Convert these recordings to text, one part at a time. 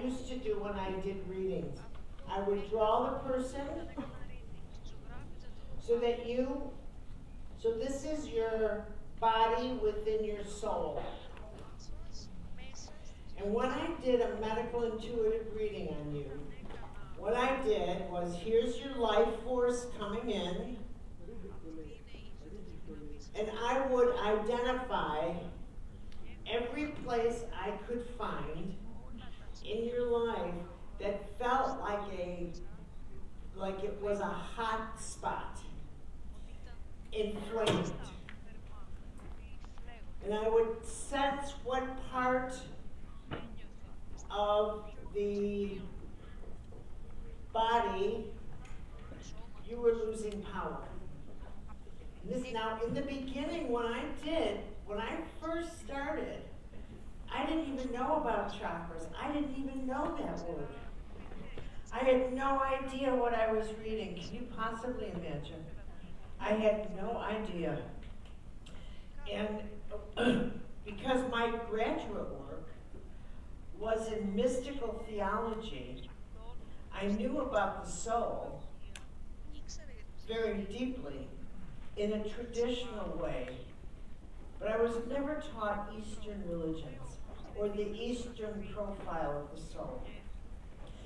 used to do when I did readings. I would draw the person so this is your body within your soul. And when I did a medical intuitive reading on you, what I did was, here's your life force coming in, and I would identify every place I could find in your life that felt like it was a hot spot, inflamed. And I would sense what part of the body you were losing power. Now, in the beginning, when I first started, I didn't even know about chakras. I didn't even know that word. I had no idea what I was reading. Can you possibly imagine? I had no idea. And because my graduate work was in mystical theology, I knew about the soul very deeply in a traditional way, but I was never taught Eastern religions or the Eastern profile of the soul.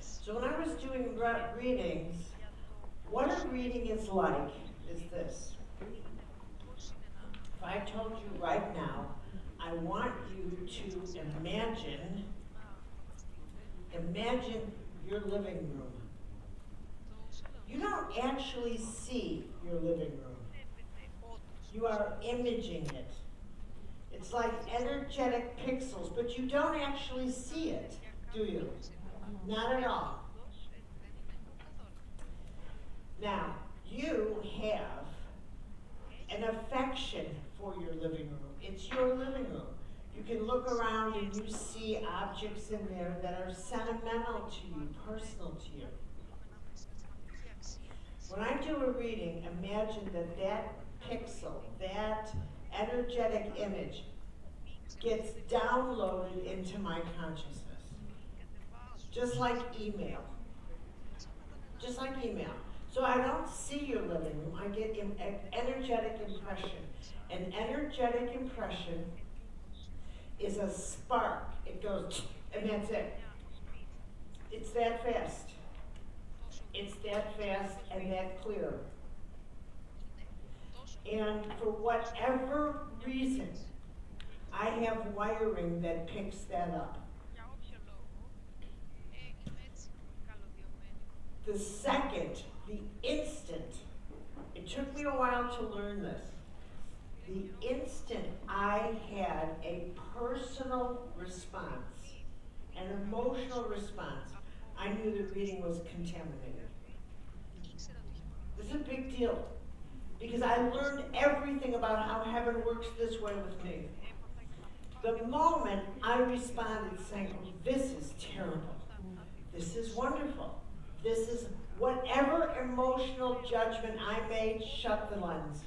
So when I was doing readings, what a reading is like is this. If I told you right now, I want you to imagine your living room. You don't actually see your living room. You are imaging it. It's like energetic pixels, but you don't actually see it, do you? Not at all. Now, you have an affection for your living room. It's your living room. You can look around and you see objects in there that are sentimental to you, personal to you. When I do a reading, imagine that pixel, that energetic image, gets downloaded into my consciousness. Just like email. Just like email. So I don't see your living room, I get an energetic impression. An energetic impression is a spark. It goes, and that's it. It's that fast. It's that fast and that clear. And for whatever reason, I have wiring that picks that up. The second, the instant, it took me a while to learn this. The instant I had a personal response, an emotional response, I knew the reading was contaminated. This is a big deal, because I learned everything about how heaven works this way with me. The moment I responded saying, oh, this is terrible, this is wonderful, this is whatever emotional judgment I made, shut the lens.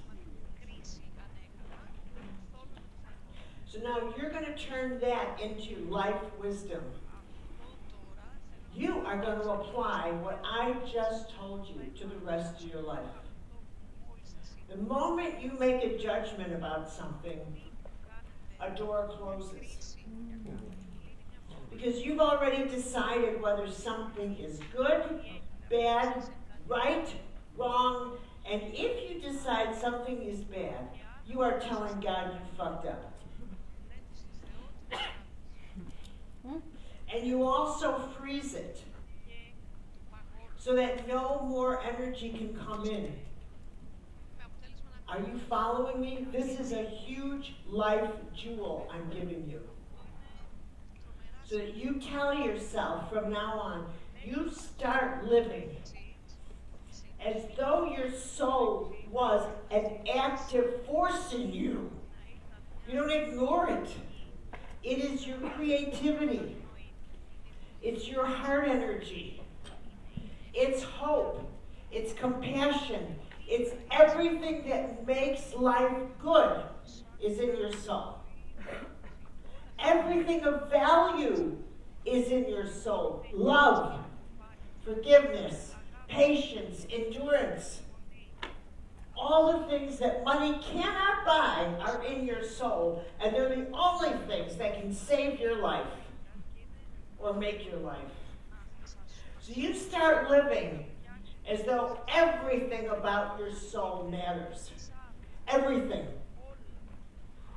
So now you're going to turn that into life wisdom. You are going to apply what I just told you to the rest of your life. The moment you make a judgment about something, a door closes. Because you've already decided whether something is good, bad, right, wrong, and if you decide something is bad, you are telling God you fucked up. And you also freeze it so that no more energy can come in. Are you following me? This is a huge life jewel I'm giving you. So that you tell yourself from now on, you start living as though your soul was an active force in you. You don't ignore it. It is your creativity. It's your heart energy. It's hope. It's compassion. It's everything that makes life good is in your soul. Everything of value is in your soul. Love, forgiveness, patience, endurance. All the things that money cannot buy are in your soul, and they're the only things that can save your life or make your life. So you start living as though everything about your soul matters. Everything.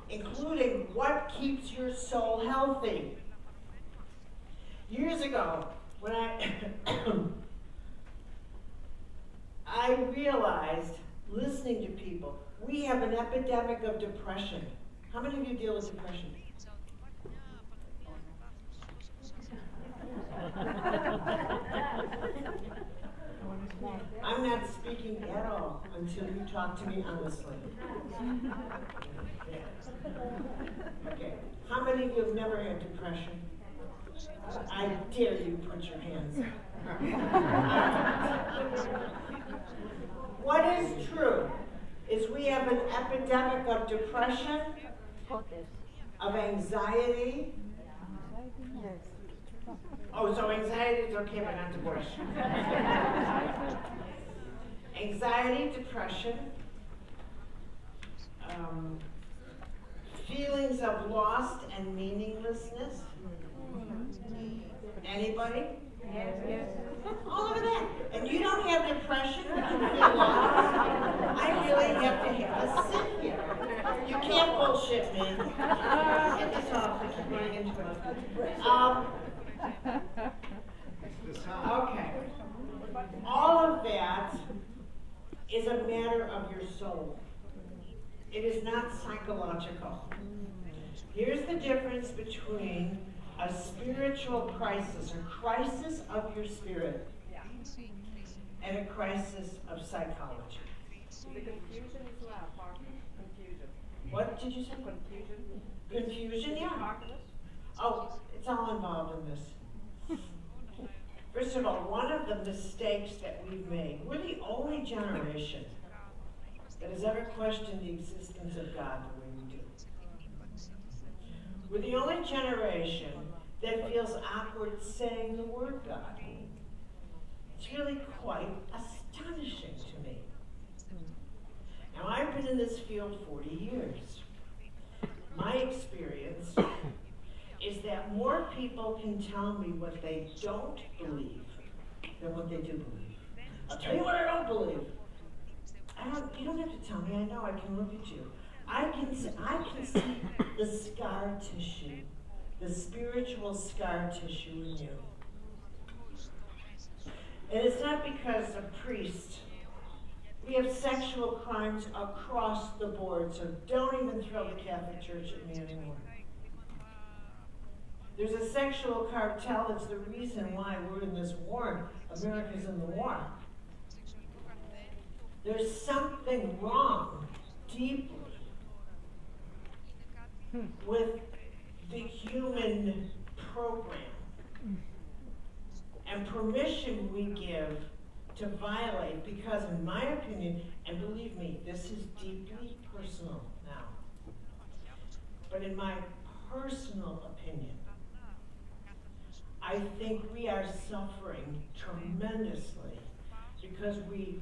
Including what keeps your soul healthy. Years ago, when I realized, listening to people, we have an epidemic of depression. How many of you deal with depression? I'm not speaking at all until you talk to me honestly. Yeah. Okay. How many of you have never had depression? I dare you put your hands up. What is true is we have an epidemic of depression, of anxiety. Oh, so anxiety is okay, but not depression. Anxiety, depression, feelings of lost and meaninglessness. Anybody? Yes. All of that. And you don't have depression, but you feel lost. I really have to have a sit here. You can't bullshit me. Get this off. I keep running into it. Okay. All of that is a matter of your soul. It is not psychological. Here's the difference between a spiritual crisis, a crisis of your spirit, and a crisis of psychology. The confusion is not part of confusion. What did you say? Confusion. Confusion, yeah. Part of it. Oh, it's all involved in this. First of all, one of the mistakes that we've made, we're the only generation that has ever questioned the existence of God the way we do. We're the only generation that feels awkward saying the word God. It's really quite astonishing to me. Now, I've been in this field 40 years. My experience is that more people can tell me what they don't believe than what they do believe. I'll tell you what I don't believe. You don't have to tell me, I know, I can look at you. I can see the scar tissue, the spiritual scar tissue in you. And it's not because a priest. We have sexual crimes across the board, so don't even throw the Catholic Church at me anymore. There's a sexual cartel that's the reason why we're in this war. America's in the war. There's something wrong, deeply, with the human program and permission we give to violate, because in my opinion, and believe me, this is deeply personal now, but in my personal opinion, I think we are suffering tremendously because we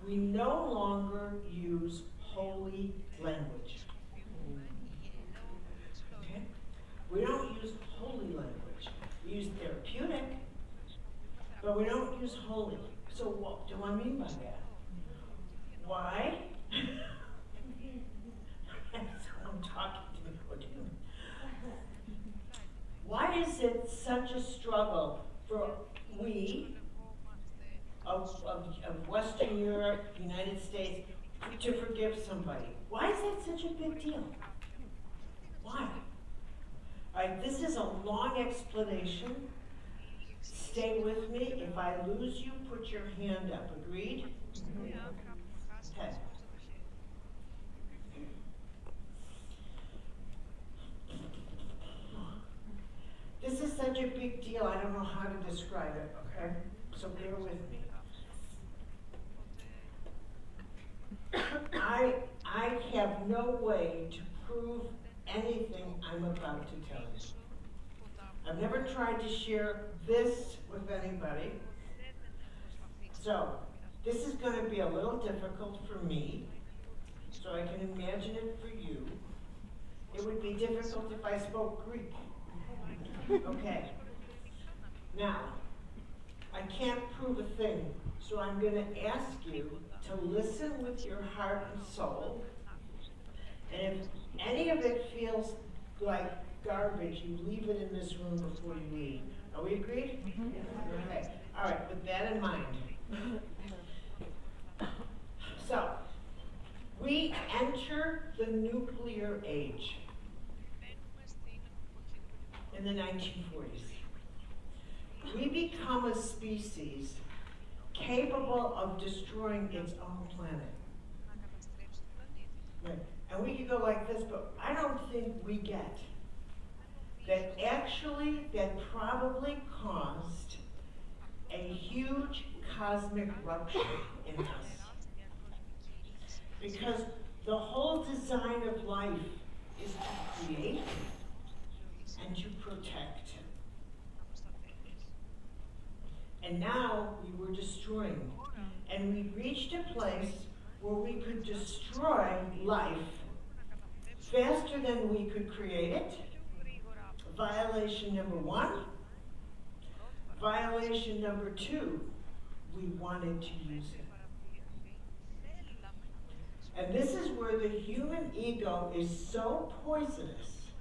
no longer use holy language. Okay? We don't use holy language. We use therapeutic, but we don't use holy. So what do I mean by that? Why? Someone talking to me. What do you mean? Why is it such a struggle for we of Western Europe, United States, to forgive somebody? Why is that such a big deal? Why? All right, this is a long explanation. Stay with me. If I lose you, put your hand up. Agreed? Okay. This is such a big deal, I don't know how to describe it, okay? So bear with me. I have no way to prove anything I'm about to tell you. I've never tried to share this with anybody, so this is going to be a little difficult for me, so I can imagine it for you. It would be difficult if I spoke Greek. Okay. Now, I can't prove a thing, so I'm going to ask you to listen with your heart and soul. And if any of it feels like garbage, you leave it in this room before you leave. Are we agreed? Okay. All right, with that in mind. So, we enter the nuclear age in the 1940s. We become a species capable of destroying its own planet. Right. And we could go like this, but I don't think we get that actually that probably caused a huge cosmic rupture in us. Because the whole design of life is to create and to protect. And now we were destroying. And we reached a place where we could destroy life faster than we could create it. Violation number 1. Violation number 2, we wanted to use it. And this is where the human ego is so poisonous,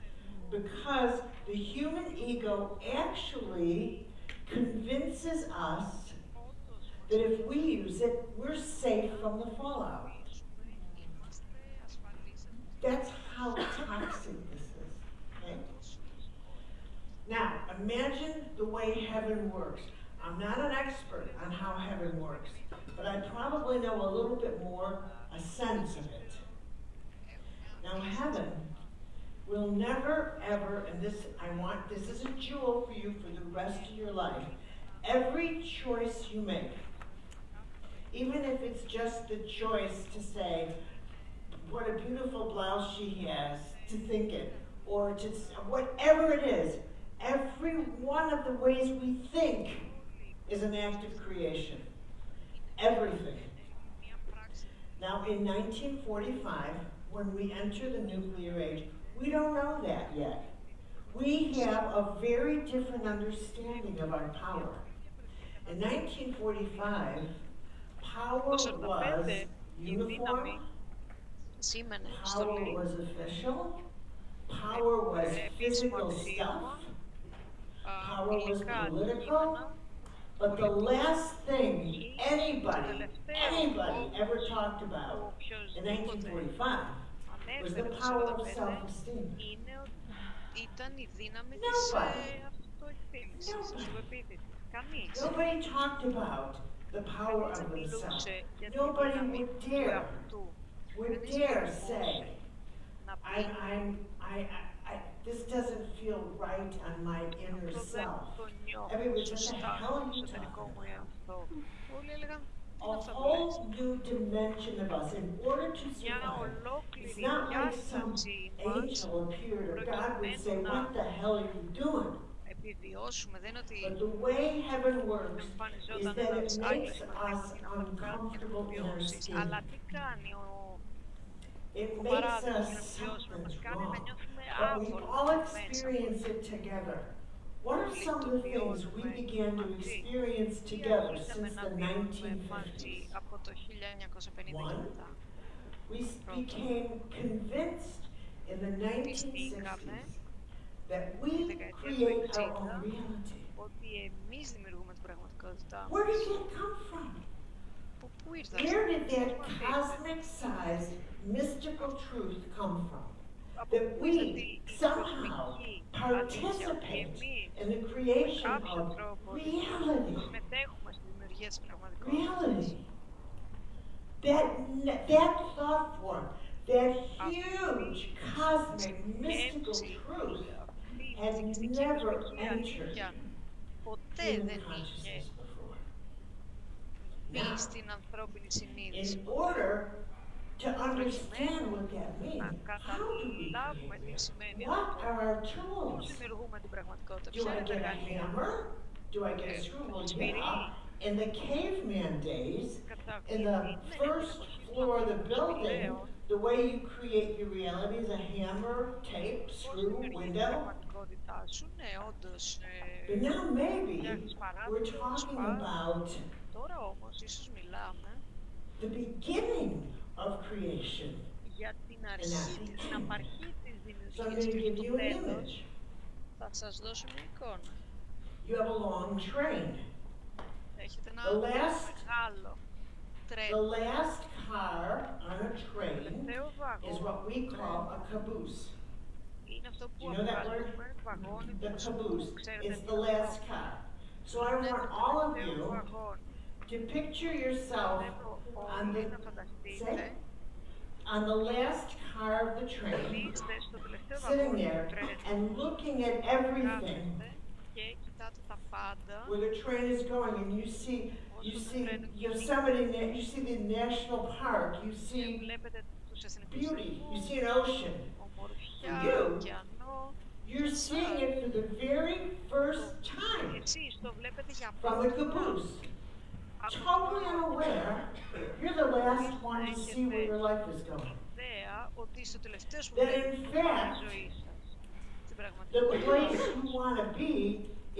because the human ego actually convinces us that if we use it, we're safe from the fallout. That's how toxic this is. Okay? Now, imagine the way heaven works. I'm not an expert on how heaven works, but I probably know a little bit more, a sense of it. Now, heaven will never, ever, and this is a jewel for you for the rest of your life. Every choice you make, even if it's just the choice to say, what a beautiful blouse she has, to think it, or to whatever it is, every one of the ways we think is an act of creation. Everything. Now, in 1945, when we enter the nuclear age, we don't know that yet. We have a very different understanding of our power. In 1945, power was uniform, power was official, power was physical stuff, power was political, but the last thing anybody ever talked about in 1945 was the power of self-esteem. Nobody talked about the power of themselves. Nobody would dare say, this doesn't feel right on my inner self. Everybody said, what the hell are you talking about? A whole new dimension of us in order to survive. It's not like some angel appeared or God would say, what the hell are you doing? But the way heaven works is that it makes us uncomfortable in our skin. It makes us something's wrong. But we all experience it together. What are some of the things we began to experience together since the 1950s? One, we became convinced in the 1960s that we create our own reality. Where did it come from? Where did that cosmic-sized mystical truth come from? That we somehow participate in the creation of reality. Reality. That thought form, that huge cosmic mystical truth had never entered human consciousness before. Now, in order to understand προκειμένου what that να means. How do we καταλάβουμε create τι reality? σημαίνει What αυτό. are our Πώς tools? δημιουργούμε την πραγματικότητα, Do ποια I είναι τα get a εργαλεία. hammer? Do I get a screw? Well, Σφυρί, yeah. In the caveman days, in the στην first εποχή των floor of the building, σπηλαίων, the way you create your reality is a hammer, tape, πώς screw, δημιουργείς την window. πραγματικότητά σου, ναι, όντως, But now maybe φτιάχνεις we're παράθυρο, talking σπάς. about Τώρα όμως, ίσως μιλάμε the beginning of creation. για την And αρχή, not the την end. απαρχή της So I'm δημιουργίας going και to όχι give το you an τέλος. image. Θα σας δώσω μια εικόνα. You have a long train. Έχετε ένα The last- μεγάλο The τρένο. last car on a Το train τελευταίο is βαγόνι what we του call τρένου a caboose. είναι αυτό Do που you know that word? αποκαλούμε βαγόνι The του οσπού. caboose. Ξέρετε It's τι the είναι last αυτό. car. So I Είναι want το all of τελευταίο you βαγόνι. to picture yourself Θέλω on όλοι the να φανταστείτε on the last car of the ότι train, είστε στο τελευταίο sitting βαγόνι του there τρένου. and looking at everything Κάθεστε και κοιτάτε τα πάντα. where the train is going, and you see Yosemite, you see the national park, you Και see βλέπετε τους εθνικούς beauty, you θεσμούς, see an ocean. ομορφιά, You, ωκεανό. You're seeing it for the very first time Εσείς το βλέπετε για from the πρώτη φορά. caboose. Από το Totally βαγόνι. unaware, you're the last one to see where your life is going. Ιδέα ότι είστε ο τελευταίος που That βλέπει in τη fact, ζωή σας. Στην the πραγματικότητα, place you want to be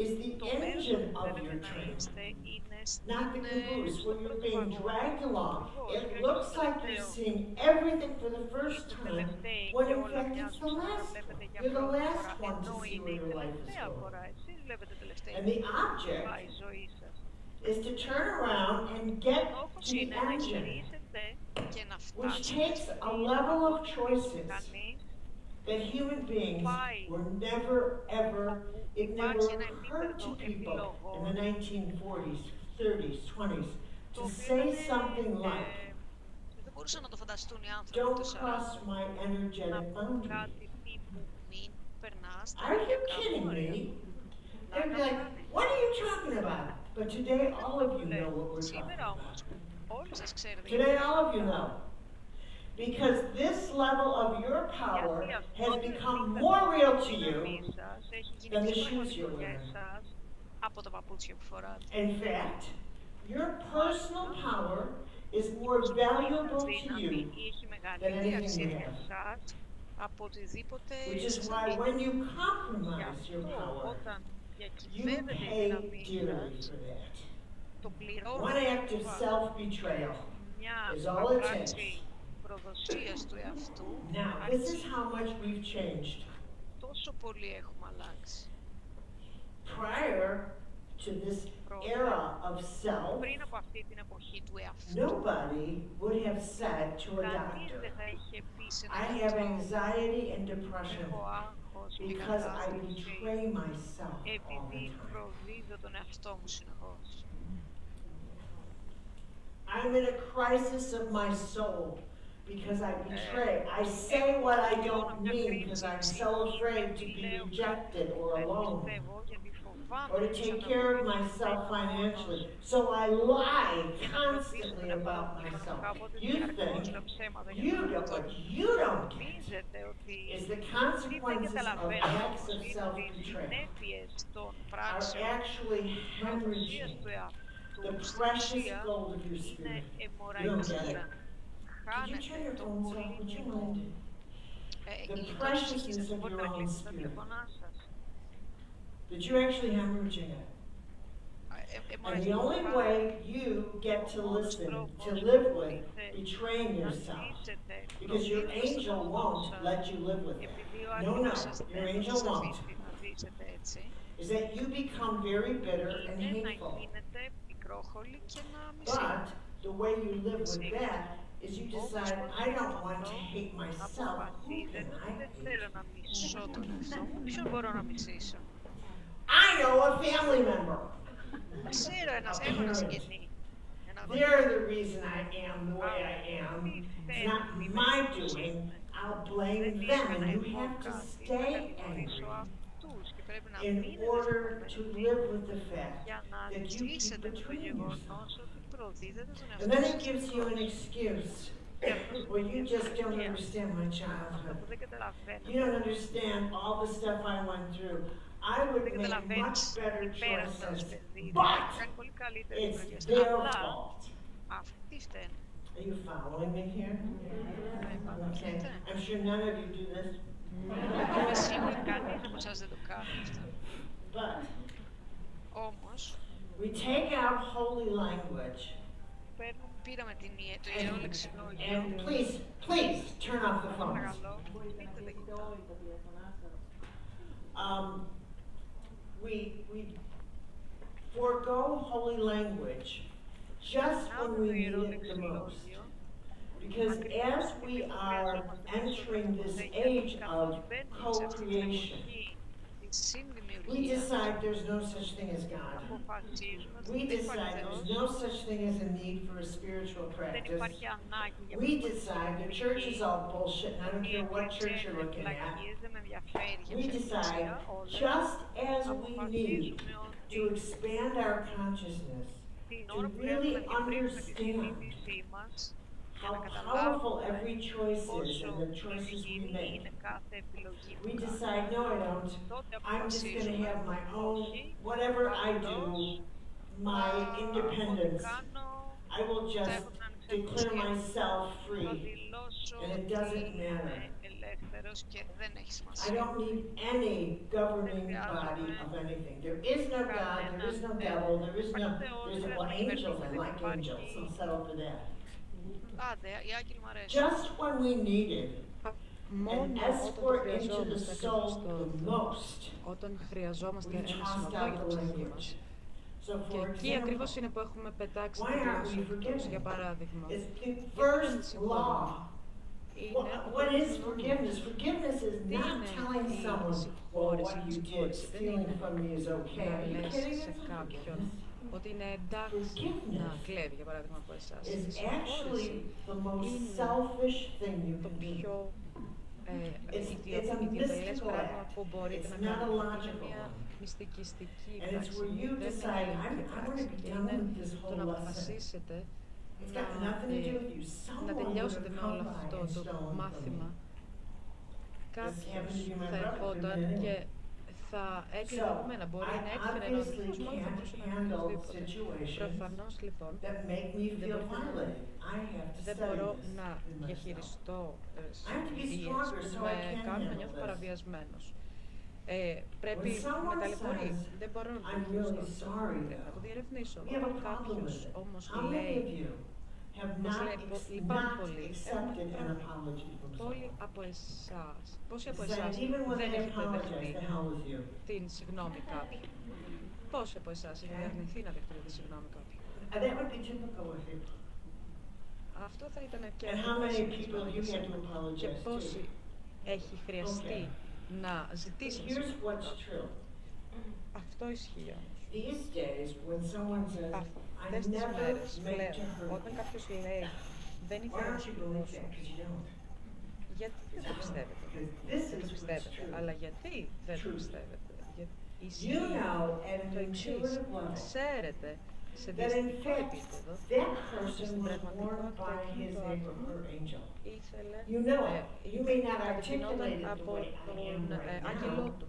is the το μέρος engine που of θέλετε your να train, είστε είναι not the caboose στο where you're πρώτο being βαγόνι. dragged along. It Και looks στο like you're τελευταίο. seeing everything for the first Είστε time, τελευταίοι when και in όλα fact it's μοιάζουν the σαν να τα last βλέπετε one. για You're the πρώτη last φορά, one to ενώ see είναι where η your life is τελευταία going. φορά. Εσείς βλέπετε τελευταία And the object πάει η ζωή σας. is to turn around and get Στόχος to the είναι να engine, γυρίσετε και να which φτάσετε takes στη a level of αγώνα choices μηχανής. that human beings Πάει. were never ever, it never Υπάρχει ένα occurred to επίπεδο people in επιλογών the 1940s, 30s, 20s το to οποίο say δεν, something like, δεν μπορούσαν να το φανταστούν οι άνθρωποι don't του cross 40. my Να energetic πω boundary. κάτι τύπου μην περνάς τα Are you ενεργειακά μου kidding όρια. me? Τα They'd be like, κάνανε. what are you talking about? But today all of you know what we're talking Σήμερα όμως about. όλοι σας ξέρετε Today all of you know. Because this level of your power γιατί αυτό has το become επίπεδο more real to δύναμη you. σας έχει γίνει than the πιο shoes you're πραγματικό για wearing. εσάς από τα παπούτσια που φοράτε. In fact, your personal power is more valuable to Δύναμη you, έχει than μεγαλύτερη anything αξία you για have. εσάς από οτιδήποτε Which is σας why ανήκει. when you Γι' compromise your αυτό power, όταν you διακυβεύεται η pay δύναμή dearly σας, for that. το One πληρώνετε. act of self-betrayal Μια is all it πράξη takes. προδοσίας του εαυτού Now, this is how much we've changed. τόσο πολύ έχουμε αλλάξει. Prior to this era of self, Πριν από αυτή την εποχή του εαυτού, nobody would have said to a κανείς doctor, δεν θα είχε πει σε I έναν have γιατρό, anxiety and depression έχω άγχος και because I κατάθλιψη, betray myself all the επειδή time. προδίδω τον εαυτό μου συνεχώς. I'm in a crisis of my soul because I betray. I say what I don't mean because I'm so afraid to be rejected or Δεν alone πιστεύω γιατί φοβάμαι or to πως take αν care of αποδείξω myself ότι είμαι financially. μόνος So I lie και να φροντίσω τον constantly εαυτό about μου myself. οικονομικά, οπότε You διαρκώς think λέω ψέματα για you τον don't, εαυτό what μου. you don't get Νομίζετε ότι is the τι δεν consequences of καταλαβαίνω acts όμως of είναι ότι οι self-betrayal συνέπειες των are πράξεων actually προδοσίας hemorrhaging του εαυτού the στην precious ουσία gold of your είναι spirit. You don't get αιμορραγία. it. Could you turn Χάνεται your το phones off? Would you πολύτιμο mind? The υλικό της preciousness ψυχής σας. of Μπορείτε your να own κλείσετε τα spirit. τηλεφωνά σας. That you're actually hemorrhaging it. And the only way you get to listen, to live with betraying yourself, because your angel won't let you live with it. Επειδή ο No, no, άγγελος σας your δεν angel σας won't. αφήσει να ζήσετε έτσι, Is that you become very bitter and είναι να hateful. γίνετε πικρόχολοι και να μισείτε. But the way you live with that is you decide, I don't want to hate myself. Who Αποφασίζετε can ότι I δεν hate? θέλω να μισώ τον εαυτό μου. Ποιον μπορώ να μισήσω. I know a family member. Ξέρω έχω ένα συγγενή. Ένα They're the reason I am the way I am. It's not my doing. I'll blame δεν them. έκανα And you εγώ have to κάτι. stay Θα κατηγορήσω angry αυτούς και πρέπει να in μείνετε order to στενοχωρημένοι live with the fact για να that you keep ζήσετε με το betraying yourself. γεγονός ότι προδίδετε τον And εαυτό then it σας gives you an συνεχώς. excuse. Και αυτό Well, you σημαίνει just don't ευελιξία. understand my Αυτό childhood. που δεν You καταλαβαίνετε, don't understand all the stuff I went through. I would δεν make much καταλαβαίνεις better τι πέρασες ως choices, παιδί. Θα but έχεις κάνει πολύ καλύτερες it's επιλογές. their Αλλά fault. αυτοί φταίνε. Are you following me here? Με Okay. παρακολουθείτε. I'm sure none of you do this, Είμαι σίγουρη κανείς από εσάς δεν το κάνει αυτό. but Όμως, we take out holy language. πήραμε το ιερό λεξιλόγιο. And please turn off the phones. Παρακαλώ, κλείστε τα κινητά. We forego holy language just when we need it the most. Because as we are entering this age of co-creation, we decide there's no such thing as God. We decide there's no such thing as a need for a spiritual practice. We decide the church is all bullshit and I don't care what church you're looking at. We decide just as we need to expand our consciousness, to really understand how powerful every choice is and the choices we make. We decide, no, I don't. I'm just going to have my own, whatever I do, my independence. I will just declare myself free, and it doesn't matter. I don't need any governing body of anything. There is no God, there is no devil, there's well, angels, I like angels, I'll settle for that. Άντε, οι άγγελοι μου αρέσουν. Just when we needed an Μόνο όταν το escort into the χρειαζόμαστε soul ακριβώς the τότε, most, όταν χρειαζόμαστε we ένα tossed συνοδό out για the την ψυχή language. μας. So Και for εκεί ακριβώς example, είναι που έχουμε πετάξει why τη aren't γλώσσα we τους, forgiving? για παράδειγμα. It's the Γιατί δεν first συγχωρούμε. law. Είναι What ο is πρώτος forgiveness? νόμος. Forgiveness is Τι not είναι telling η someone, well, συγχώρεση? what Η you did, συγχώρεση δεν stealing είναι from me is okay. να Are you λες kidding? σε That's not κάποιον forgiveness. ότι είναι εντάξει να Forgiveness κλέβει, για παράδειγμα, από εσάς. Η is actually συγχώρεση the most είναι selfish thing you το can do. πιο It's a ιδιωτελές mystical πράγμα act. που μπορείτε It's να not a κάνετε. Είναι logical μια one. μυστικιστική And it's πράξη. where you Δεν decide, είναι I ελληνική want πράξη. to be Και done είναι with this το whole να lesson. αποφασίσετε It's got nothing to do with you. να Someone would τελειώσετε have με come όλο by αυτό and το stolen from μάθημα. me. Κάποιος happened to be my θα brother ερχόταν for me και anyway. θα έκλεινε So, από μένα. Μπορεί I να έφερε ένα obviously οδηγός μόνο θα can't μπορούσε να είναι handle οποιοδήποτε. situations Προφανώς λοιπόν that make me δεν feel μπορείτε να- violated. I have to δεν study μπορώ this να in myself. διαχειριστώ I have to be συγκυρίες stronger που so I με can κάνουν να handle νιώθω this. παραβιασμένος. Πρέπει When someone με ταλαιπωρεί. says, Δεν μπορώ να το I'm really διαχειριστώ. sorry, Πρέπει να το though, διερευνήσω. we have a Όταν problem κάποιος with it. όμως How many λέει, of you have μας not, λέει λυπάμαι not πολύ, accepted an έχουμε apology from πολλοί someone? από εσάς, πόσοι από It's εσάς like even when δεν they έχετε apologize, δεχτεί the hell with you. την συγγνώμη κάποιου? Πόσοι από εσάς έχετε αρνηθεί να δεχτείτε τη συγγνώμη κάποιου? And that would be typical with you. Αυτό θα ήταν και And how many people you had to και apologize to? πόσοι έχει χρειαστεί να ζητήσετε Here's συγγνώμη what's κάποιου? true. Αυτό ισχύει όμως. These days, when someone says, I Αυτές τις never μέρες meant to πλέον, hurt όταν you, κάποιος λέει δεν why ήθελα να don't σου you believe πληγώσω, that? Because you don't. γιατί δεν το πιστεύετε? Because this Δεν is το what's πιστεύετε. true. Αλλά γιατί δεν το Truth. πιστεύετε? Γιατί You ισχύει know at το an εξής. intuitive level Ξέρετε σε that in διαστημικό fact επίπεδο that person στην was πραγματικότητα born by his εκείνο το neighbor, άτομο her angel. ήθελε You know it. You may not κατευθυνόταν articulate it the από way I τον am right άγγελό now. του.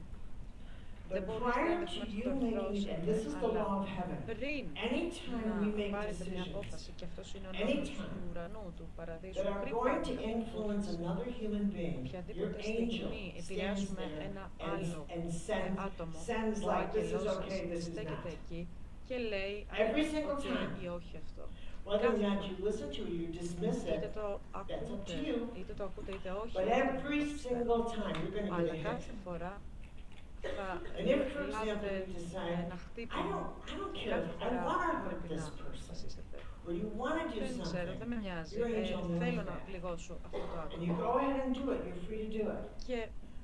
But Δεν μπορείς να prior το to you making ορθώσετε, it, this is the αλλά law of heaven. πριν Anytime να we make πάρετε μια decisions απόφαση, και αυτός είναι ο νόμος του Anytime ουρανού, του παραδείσου, that are πριν going πάρετε to μια influence απόφαση, another human being, your οποιαδήποτε angel στιγμή stands επηρεάσουμε there ένα and, άλλο and sends, άτομο, sends ο like this is άγγελός okay, σας this is στέκεται not. εκεί και λέει Every αν single είναι time. okay ή όχι αυτό. Whether or Κάθε not φορά. you listen to it, you dismiss Είτε it, το that's up ακούτε, to you. είτε όχι, But every single time you're going to αλλά get a hit. κάθε φορά θα And if, for example, λάβετε you decide, ένα I χτύπημα. don't care, Κάθε I φορά want to hurt πρέπει this να person, αποφασίσετε. or you want to do Δεν ξέρω, δεν με something, νοιάζει. your angel knows Θέλω να that. πληγώσω αυτό το And άτομο. you go ahead and do it, you're free to do it. Και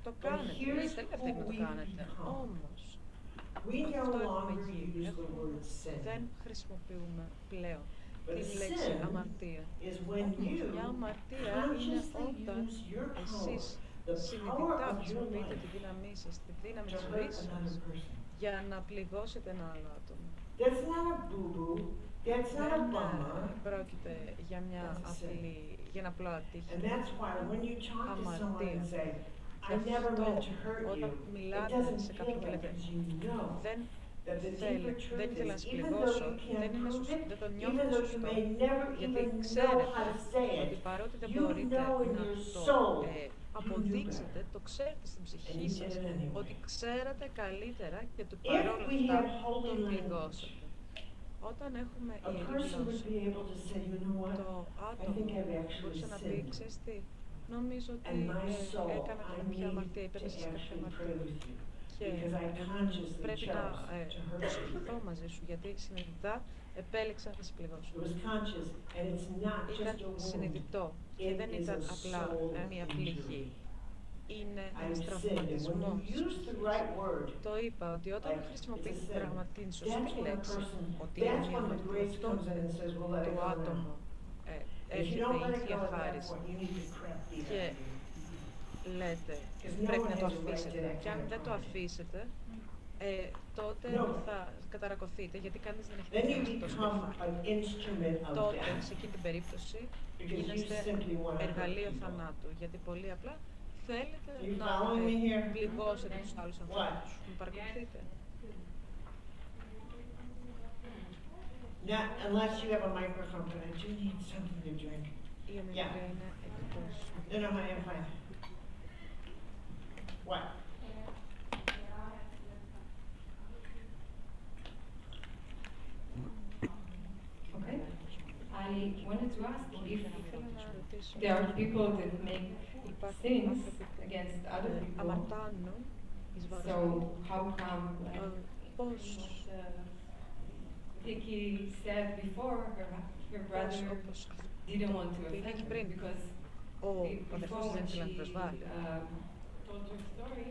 το κάνετε. here's Είστε ελεύθεροι να who το we've κάνετε. become. Όμως, We no αυτό έχουμε longer γίνει. use the word Δεν sin. χρησιμοποιούμε πλέον But την λέξη sin αμαρτία. is when Όμως, you μια αμαρτία είναι consciously όταν use your power, εσείς the power συνειδητά of your χρησιμοποιείτε life, τη δύναμή σας, τη δύναμη to της hurt ζωής σας, another person. για να πληγώσετε ένα άλλο άτομο. That's not a boo-boo. That's not a Δεν bummer. πρόκειται για μια That's a sin. απλή, για ένα απλό And ατύχημα. that's why when you talk to someone and Αμαρτία. say, I Γι' never αυτό meant to hurt you, όταν it μιλάτε doesn't σε feel κάποιον και right λέτε because you know δεν that the δεν deeper truth ήθελα να is, σε even though πληγώσω, you δεν can't είναι prove σωστό, it, δεν το even νιώθετε though you σωστό, may never γιατί even know ξέρετε how to say ότι it, παρότι δεν you μπορείτε know in να your το soul you knew αποδείξετε, better. το ξέρετε στην And ψυχή you did σας it anyway. ότι ξέρατε καλύτερα και το If παρόλο we αυτά had holy τον language, πληγώσατε. Όταν έχουμε a ιερή person would γλώσσα, be able to say, you know what, το I άτομο think I've actually μπορούσε να πει, sinned. ξέρεις τι, νομίζω ότι And my soul, έκανα I κάποια need αμαρτία, to υπέπεσα σε κάποια actually pray αμαρτία. with you. Και Because I consciously πρέπει να chose to hurt you. προσευχηθώ μαζί σου, γιατί συνειδητά επέλεξα να σε πληγώσω. It was conscious, and it's not Ήταν just a wound. συνειδητό και It δεν is ήταν a απλά soul μια injury. πληγή. Είναι ένας I've sinned, and when τραυματισμός. you use the right word, Το είπα ότι όταν like, χρησιμοποιείς it's a sin. την That's σωστή when a λέξη, person, ότι είναι that's μια when the αμαρτία, grace comes in and says, we'll let it το go άτομο now. If you έρχεται don't let η it Θεία go at that Χάρις point, you need to crap beat και out of you. λέτε Because no πρέπει one να το has a right to αφήσετε. that Και αν kind of δεν το property. αφήσετε, τότε No. θα καταρακωθείτε, γιατί κανείς δεν έχει Then you δικαίωμα στο become κεφάλι. an instrument of Τότε, death. σε εκείνη την περίπτωση, Because you γίνεστε simply want to hurt εργαλείο people. θανάτου, γιατί πολύ απλά θέλετε You να following me here? πληγώσετε τους άλλους What? ανθρώπους. Με παρακολουθείτε. Not unless you have a microphone, but I do need something to drink. Η ομιλία είναι εκτός. No, no, I'm fine. What? Okay. I wanted to ask if Θέλω να ρωτήσω. there are people that make Υπάρχουν sins άνθρωποι που against other people. αμαρτάνουν εις βάρος So άλλων. how come, Πώς, Vicky said before, her brother όπως didn't want to που είπε offend και her πριν, because ο before αδερφός when δεν ήθελε να she την προσβάλλει. told her story,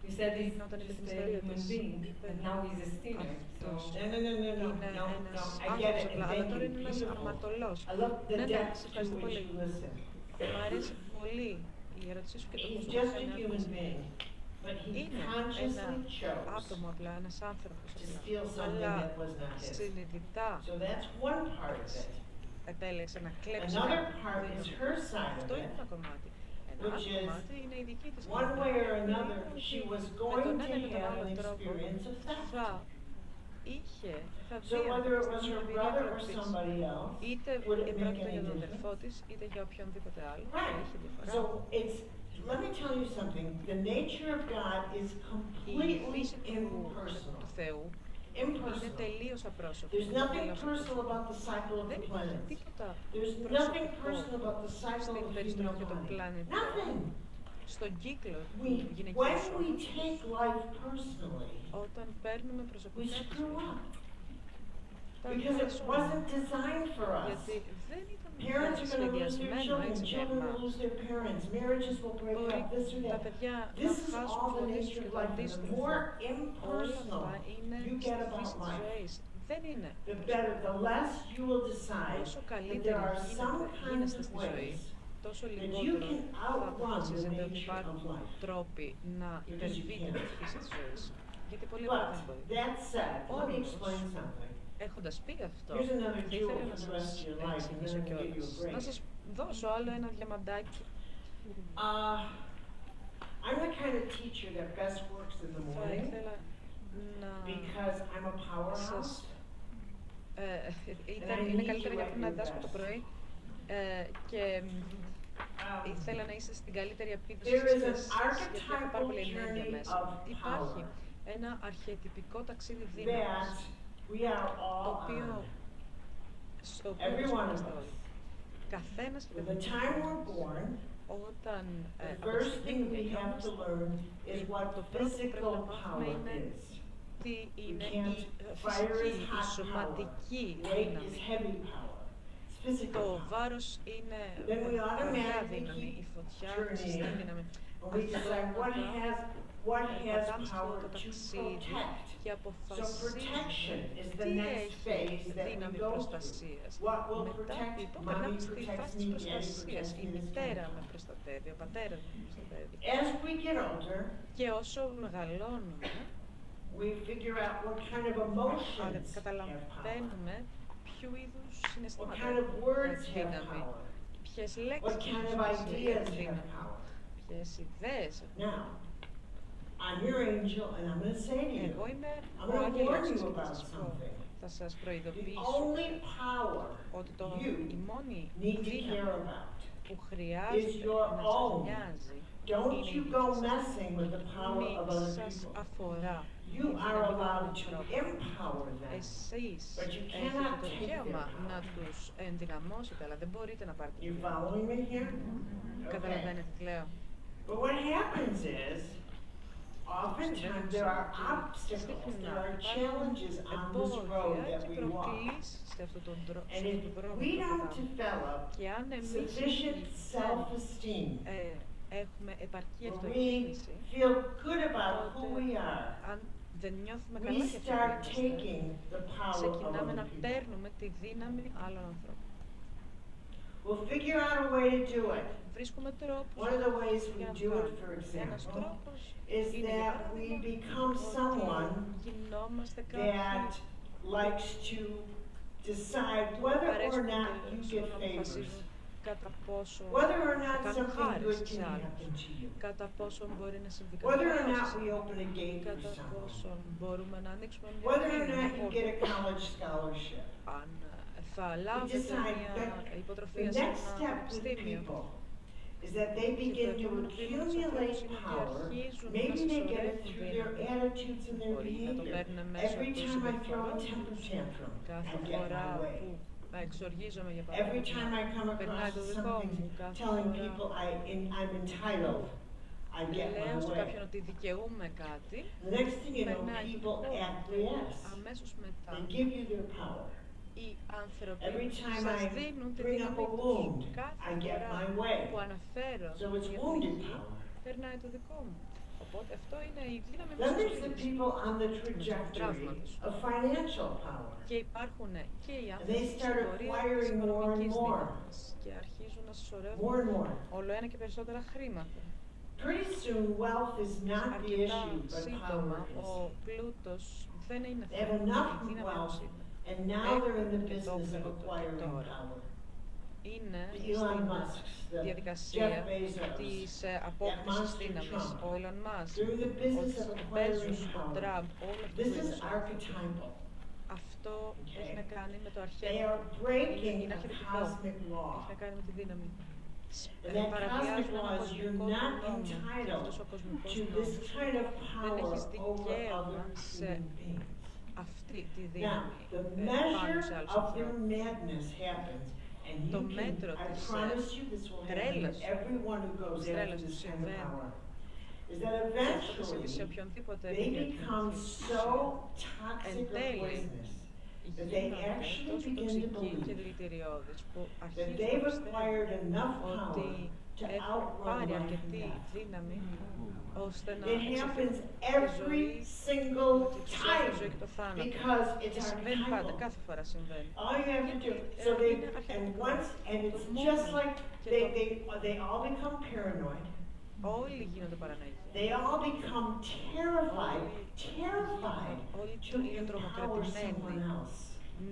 you said he's Όταν είπε just την a ιστορία human της, being, είπε but now he's a sinner. So αυτός No, no, no, no, no, είναι no, no. ένας I get άνθρωπος it, απλά, and αλλά thank τώρα you. είναι ένας Beautiful. αμαρτωλός. I love the Ναι, depth σε to ευχαριστώ which πολύ. you listen. Μου αρέσει πολύ η ερώτησή σου και το πώς He's το just a κάνει human άκουσα. being, but he Είναι consciously ένα chose άτομο απλά, ένας άνθρωπος to απλά. steal something Αλλά that was not his. συνειδητά So that's one part of it. επέλεξε να κλέψει Another κάτι. part is her side Αυτό of είναι it, ένα κομμάτι. Ένα which άλλο is, κομμάτι είναι η δική της one way or πλευρά. another, she was Με going τον to ένα ή με τον have άλλο an τρόπο experience of theft. θα είχε, θα So δει whether it was her εμπειρία brother or κλοπής. somebody else, Είτε would it make πρόκειται any για τον difference? αδερφό της, είτε για οποιονδήποτε άλλο, θα Right. είχε διαφορά. So it's, let me tell you something, the nature of God is Η completely φύση του impersonal. Θεού είναι Impersonal. τελείως απρόσωπη. There's nothing τελείως personal απρόσωπη. about the cycle of Δεν the υπάρχει planets. τίποτα There's nothing προσωπικό personal about the cycle στην of the human περιστροφή των body. πλανητών, Nothing. στον κύκλο του When γυναικείου we σώματος. take life personally, Όταν παίρνουμε we προσωπικά τη screw ζωή, up. τα Because it χάσουμε. wasn't designed for us. Γιατί δεν ήταν Parents are going to lose their σχεδιασμένο children, έτσι για children will εμάς. lose their parents, marriages will break Μπορεί up, this or τα that. παιδιά να This is χάσουν all τους the γονείς τους nature και of το life. And the αντίστροφο. more Όλα impersonal αυτά είναι you στη get φύση about της life, ζωής. Δεν είναι. the better, the less you will decide Όσο that καλύτερα there are some kinds γίνεστε of στη ζωή, ways τόσο that you λιγότερο can θα outrun the αποφασίζετε ότι nature υπάρχουν of life. τρόποι να Because you υπερβείτε can't. τη φύση της ζωής. Γιατί πολύ απλά δεν But μπορεί. that said, let me Όμως, explain something. έχοντας πει αυτό, Here's another θα jewel ήθελα for να the rest σας of your life, and εξηγήσω then I'll give you a κιόλας. break. Να σας δώσω άλλο ένα διαμαντάκι. I'm the kind of teacher that best works in the Θα morning ήθελα να because I'm a powerhouse. σας And I είναι need καλύτερα you για at μένα να your διδάσκω το best. πρωί και Um, ήθελα να είστε στην καλύτερη επίδοση There is an σας γιατί έχω πάρα archetypal πολύ ενέργεια journey μέσα. of Υπάρχει power ένα αρχιετυπικό ταξίδι that δύναμης, we are το all οποίο on. στο οποίο Every one of βρισκόμαστε us. όλοι. Καθένας και From the time we're born, όταν the από τη first στιγμή thing που we have to γεννιόμαστε, learn is what το πρώτο που πρέπει physical να μάθουμε power είναι is. τι είναι can't- η fire is φυσική, η hot σωματική power. Weight is δύναμη. heavy power. It's physical Το power. βάρος είναι Then we βαριά automatically δύναμη, η keep φωτιά, η journeying. ζεστή δύναμη. When we decide what has Πατάμε στο power το to ταξίδι protect. και So protection αποφασίζουμε is the τι next έχει phase that we δύναμη go through. προστασίας. What will Μετά protect? λοιπόν Mommy περνάμε στη protects φάση me, της daddy προστασίας. protects Η me, this μητέρα kind of με προστατεύει, ο πατέρας με προστατεύει. As we get older, Και όσο μεγαλώνουμε, we figure out what kind of emotions have power. καταλαβαίνουμε ποιου είδους What συναισθήματα kind of έχουν words have δύναμη, power? ποιες What λέξεις kind of έχουν ideas have δύναμη, power? ποιες ιδέες έχουν Now, δύναμη. I'm your angel, and I'm going to say to you, Εγώ είμαι I'm ο going to άγγελος warn σας you και θα about σας πω, something. θα σας The προειδοποιήσω only power ότι η you μόνη need to δύναμη care about που is χρειάζεται your να σας own. νοιάζει Don't είναι η you δική go σας. messing with the power Μην of other σας people. αφορά η You are δύναμη των allowed to ανθρώπων. empower them, Εσείς but you έχετε cannot το take δικαίωμα their να power. τους ενδυναμώσετε, αλλά δεν μπορείτε να πάρετε τη You δύναμη. following me here? Okay. Καταλαβαίνετε τι λέω. But what happens is, oftentimes there are obstacles, there are challenges on this road Εμπόδια that και we walk. προκλήσεις σε αυτόν τον And if δρόμο we που don't περπατάμε. develop Και αν εμείς sufficient δεν self-esteem, έχουμε επαρκή when we αυτοεκτίμηση, feel good about who τότε we are, αν δεν νιώθουμε we καλά για αυτό start που είμαστε, taking the power of ξεκινάμε other να people. παίρνουμε τη δύναμη άλλων ανθρώπων. We'll figure out a way to do it. Βρίσκουμε τρόπους One of the ways we για να do το it, for κάνουμε. Ένας example, τρόπος is είναι για that we παράδειγμα become someone ότι γινόμαστε that κάποιοι likes to decide whether or παρέσχονται not you στο get να favors, αποφασίζουν κατά πόσο whether or θα not κάνουν something χάρη good σε can άλλους, happen to you, κατά πόσο μπορεί να συμβεί κάτι whether or καλό not σε we εσένα, open a gate for κατά someone, πόσο μπορούμε να ανοίξουμε μια whether or πόρτα, not you get a college scholarship. αν θα We λάβετε decide μια that υποτροφία the σε next ένα step with πανεπιστήμιο. people is that they Και το begin to επόμενο βήμα τους accumulate ανθρώπους είναι ότι power. αρχίζουν να Maybe they get it συσσωρεύουν through their δύναμη. attitudes and their Μπορεί να το behavior. παίρνουν μέσω Every του time I throw a συμπεριφορών temper τους, tantrum, I κάθε get φορά my way. που εξοργίζομαι για Every time παράδειγμα, I come περνάει across το δικό μου, something κάθε telling φορά people I'm entitled, I get λέω my σε way. κάποιον ότι δικαιούμαι κάτι, The next thing you know, περνάει το people δικό μου. acquiesce. Αμέσως μετά They give you their power. οι άνθρωποι Every time σας I δίνουν τη bring up δύναμη a τους. wound, Κάθε I get φορά my way. που αναφέρω So it's μια wounded πληγή, power. περνάει το δικό μου. Οπότε αυτό είναι η δύναμη Then που there's the σας people on the trajectory of financial power. Και υπάρχουν και οι they άνθρωποι στην start πορεία της acquiring more and οικονομικής more. δύναμης και αρχίζουν να More συσσωρεύουν and more. όλο ένα και περισσότερα χρήματα. Pretty soon, wealth is not the Αρκετά issue, but σύντομα power ο is. πλούτος δεν είναι They have θέμα, enough η δύναμη wealth, όμως είναι. and now they're in the Και το business of πλούτο και acquiring τώρα power. είναι The στην Elon Musks, the διαδικασία Jeff Bezos, της that απόκτησης monster δύναμης. Trump. Ο Elon Musk, They're in the ο business of acquiring Μπέζος, ο power. Τραμπ, όλα αυτά This που is είναι. archetypal. Αυτό Okay. έχει να κάνει με το They αρχαίο. are breaking Είναι a αρχαιτικό. cosmic law. Έχει να κάνει με τη δύναμη. And that cosmic Παραβιάζουν law ένα is you're κοσμικό not νόμο. Και entitled αυτός ο κοσμικός to this νόμος kind of δεν power έχεις over δικαίωμα other σε human beings. αυτή τη Now, δύναμη the πάνω measure σε άλλους of their ανθρώπους. madness happens, and Το you can, μέτρο I της, promise you this will happen τρέλας to everyone who goes της after τρέλας this του kind of συμβαίνει. power, is that Και αυτό θα συμβεί σε eventually οποιονδήποτε they become so εν toxic or τέλει poisonous that they γίνονται actually τόσο begin to τοξικοί και believe δηλητηριώδεις που that αρχίζουν να they've πιστεύουν acquired enough power ότι to έχουν outrun πάρει life and αρκετή death. δύναμη ώστε να It happens εξελίξουν τη every ζωή, single τη time ζωή και το θάνατο. because it's Και συμβαίνει πάντα, archetypal. κάθε φορά συμβαίνει. All you have to do, Γιατί, so they, είναι and αρχαιτικό. once, and it's Το just μόνο like και they all become paranoid. Όλοι γίνονται παρανοϊκοί. They all become terrified Όλοι to είναι empower τρομοκρατημένοι someone else.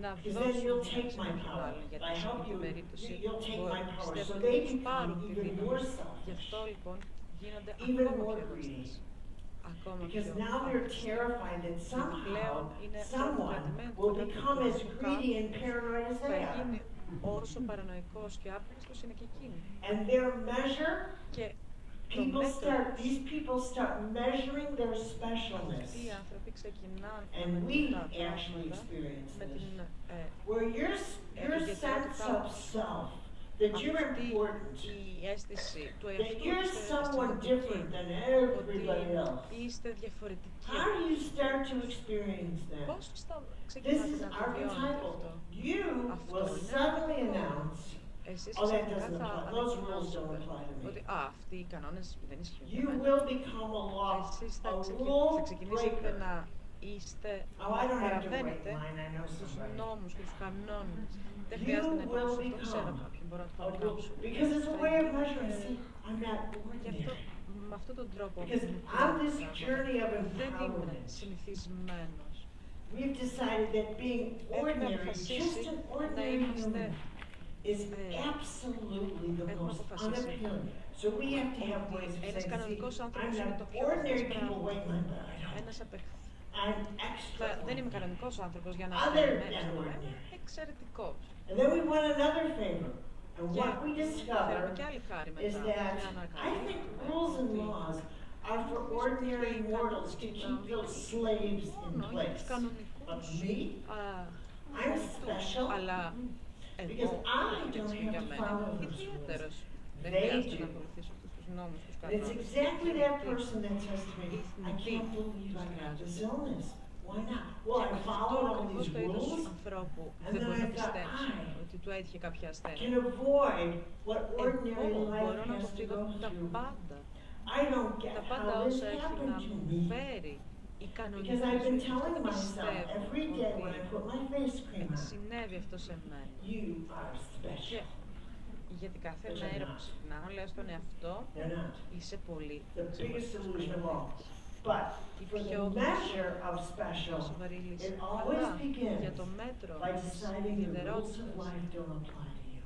να Because then δώσουν you'll δύναμη take σε my κάποιον power. άλλον. Γιατί If I σε help αυτή την you, περίπτωση you'll take my power. So πιστεύουν they ότι τους πάρουν become τη even δύναμη. more Γι' αυτό selfish, λοιπόν γίνονται even ακόμα more πιο greedy. εγωιστές. Ακόμα πιο Because now they're άπιστοι. terrified that somehow πλέον είναι someone τρομοκρατημένοι will κατά become του as τρόπου greedy and paranoid as θα they are. γίνει όσο παρανοϊκός και άπιστος είναι και εκείνοι. And their measure, Και το these people start measuring their specialness. αυτοί οι άνθρωποι ξεκινάνε And να we μετρούν τα actually πράγματα experience με this. την Where your sense of self, that you're αυτή important, η αίσθηση του that εαυτού you're της someone different than everybody else. ότι είστε διαφορετικοί. How do you start to experience that? Πώς θα This ξεκινάτε is να το βιώνετε archetypal. αυτό? You Αυτό will είναι suddenly αρκετικό. announce, Εσείς oh, that ξαφνικά doesn't θα apply. Those rules don't ανακοινώσετε apply to ότι me. αυτοί οι κανόνες δεν ισχύουν για You μένα. will become Εσείς θα a rule ξεκινήσετε breaker. να είστε, Oh, I don't have to wait παραβαίνετε in line. I know τους somebody. νόμους και τους κανόνες. Δεν You χρειάζεται να will υπάρξει αυτό, ξέρω become κάποιον, μπορώ να το a rule, ανακοινώσω. because it's a way of measuring. See, I'm not Γι' αυτό, ordinary. με αυτόν τον τρόπο Because μου on this πράγματα, journey of δεν είμαι empowerment, συνηθισμένος. we've decided that being Έχουμε ordinary, just αποφασίσει an να ordinary είμαστε human, is absolutely the έχουμε most αποφασίσει unappealing. So we have to have ways of ένας saying, κανονικός see, άνθρωπος I'm είναι not το πιο ordinary προφανές people πράγμα. weight line, but I don't. Ένας I'm extra. δεν είμαι κανονικός άνθρωπος για να Other είμαι than είμαι ordinary. εξαιρετικός. And then we want another favor. And Και what we θέλουμε discover κι άλλη χάρη is μετά. that Για να I think κάνουμε rules and ότι laws are for ordinary mortals to keep those slaves in μόνο για τους place. But κανονικούς me, I'm special αλλά εγώ because I και don't για have to μένα follow είμαι those rules. ιδιαίτερος. Δεν They χρειάζεται να do. ακολουθήσω αυτούς τους νόμους, τους And it's κανόνες. exactly that person that says to me, I can't believe I got this illness. Why not? Well, I Αυτό followed all ακριβώς these το είδος rules ανθρώπου and δεν then μπορεί I να thought, πιστέψει I ότι του έτυχε κάποια ασθένεια. can avoid what ordinary Εγώ life μπορώ να has to αποφύγω go τα through. πάντα. I don't get Τα πάντα how this όσα έχει happened να to μου me. φέρει η κανονική Because I've been ζωή. telling Δεν myself πιστεύω every day when I ότι put my face cream on, συνέβη αυτό σε μένα. you are Και special. γιατί κάθε Which I'm μέρα που not. ξυπνάω λέω στον εαυτό They're not. είσαι πολύ The biggest illusion of all. But for the measure of special, σοβαρή λύση. it always Αλλά για το begins μέτρο by της deciding the rules of ιδιαιτερότητας, life don't apply to you.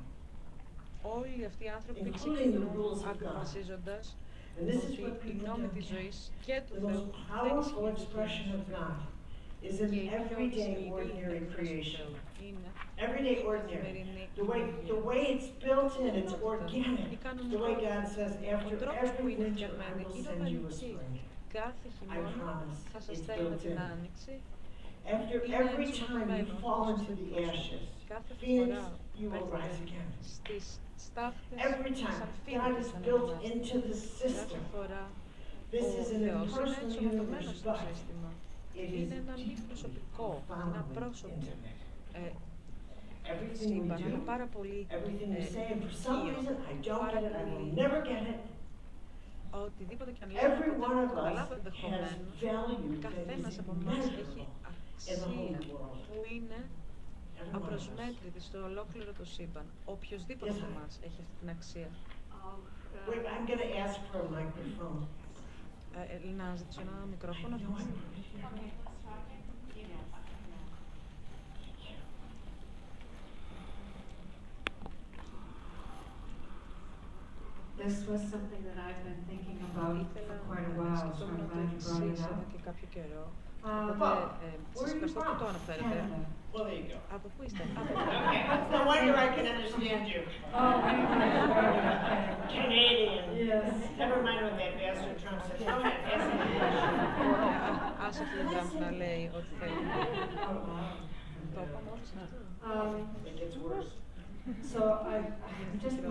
όλοι αυτοί οι άνθρωποι Including the ξεκινούν rules of God. αποφασίζοντας And this is ότι what οι people νόμοι don't της get. ζωής και του The Θεού most δεν powerful ισχύουν expression of God is in και η πιο everyday ισχυρή ordinary έκφραση του creation. Θεού είναι Everyday ordinary. καθημερινή The way it's built in, it's Η organic. The way God says, Ο after τρόπος που every είναι winter, I φτιαγμένη will είναι send you a οργανική. spring. Κάθε χειμώνα promise, θα σας it's στέλνω built την in. άνοιξη. After Είναι every time you ενσωματωμένο fall στο into the πρόσωπο. ashes, Κάθε Phoenix, φορά you will rise πέφτετε again. στις στάχτες Every time σαν God φοίνικες is θα built ανεβάσετε. into the Κάθε system. φορά This ο is an Θεός είναι impersonal ενσωματωμένος universe, στο but σύστημα. it is Είναι ένα μη προσωπικό, ένα profoundly πρόσωπο intimate. Everything we σύμπαν, ένα do, πάρα πολύ everything we say, and for some οικείο, reason I don't πάρα get it, I will πολύ never get it. οτιδήποτε και αν λέμε Every ποτέ one δεν of το us καταλάβω has ενδεχομένως. value that Καθένας is από εμάς έχει immeasurable in the αξία whole world. που είναι Every one of us. απροσμέτρητη στο ολόκληρο το σύμπαν. Οποιοςδήποτε Yes, από ma'am. εμάς έχει αυτή την αξία. Wait, I'm gonna ask for a microphone. Να ζητήσω ένα I μικρόφωνο. know I'm This was something that I've been thinking about Ήθελα for quite a να while, so σκεφτόμουν I'm το glad you brought εξής it εδώ up. και κάποιο καιρό. Bob, Οπότε, where σας are you ευχαριστώ που το from? αναφέρετε. Canada. Well, there you go. Από πού είστε? Okay, no wonder I can understand you. Oh, Canadian. Yes. Never mind what that bastard Trump said. Go ahead, ask me. Άσε αυτή την Τραμπ να λέει ό,τι θέλει. Oh, wow. Το είπαμε όλοι αυτό. It gets worse. So I guess it's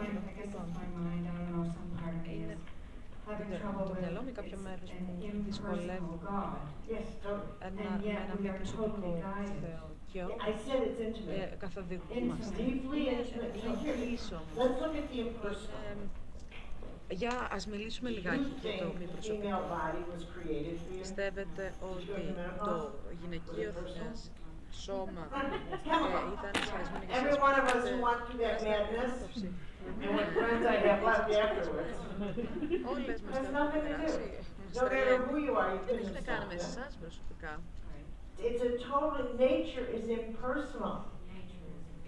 my mind, I don't know, some part of me is having trouble Το with μυαλό μου it's κάποιο μέρος an μου impersonal δυσκολεύει God. Yes, totally. ένα, And με yet ένα we μη are προσωπικό totally guided. Θεό. Και I said it's intimate. καθοδηγούμαστε. Deeply intimate. So Είναι here, γλύς όμως. let's look at the impersonal. Για ας μιλήσουμε You λιγάκι για το think μη the προσωπικό. female body was created for you? Πιστεύετε ότι το γυναικείο σώμα ήταν σχεδιασμένο για Every σας one of us που who έχετε went through that madness, άποψη. and what friends I have left afterwards. Όλες μας Has τα nothing έχουμε to περάσει. do. No matter who you are, you Δεν couldn't έχει να have κάνει με stopped that. εσάς προσωπικά. It's a totally, nature is impersonal.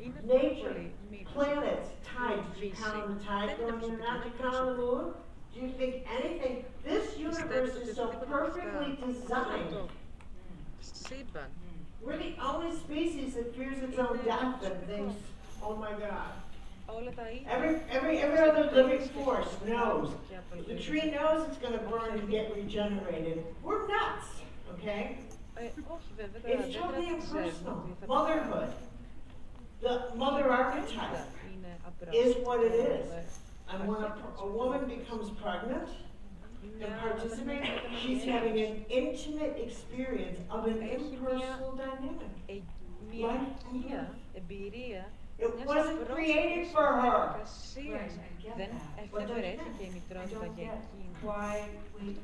Είναι Nature, πολύ μη planets, tides, do you Φύση. count on the tide Δεν είναι going in and out? Do you προσωπική, count on the είναι moon? Do you think anything? This universe Πιστεύετε is ότι so οτιδήποτε perfectly designed. το σύμπαν We're the only species that fears its own death and thinks, oh my God. όλα τα ίδια. Every other living force knows. If the tree knows it's gonna burn and get regenerated, we're nuts, okay? Όχι βέβαια, τα It's δέντρα totally δεν ξέρουν impersonal. ότι θα Motherhood, the mother archetype είναι is what it is. απρόσωπο. And when a woman becomes pregnant and participates, she's having an intimate experience of an impersonal dynamic. Μια οικία εμπειρία It μιας wasn't created απρόσωπης for her. διαδικασίας. Δεν εφευρέθηκε η μητρότητα για εκείνη.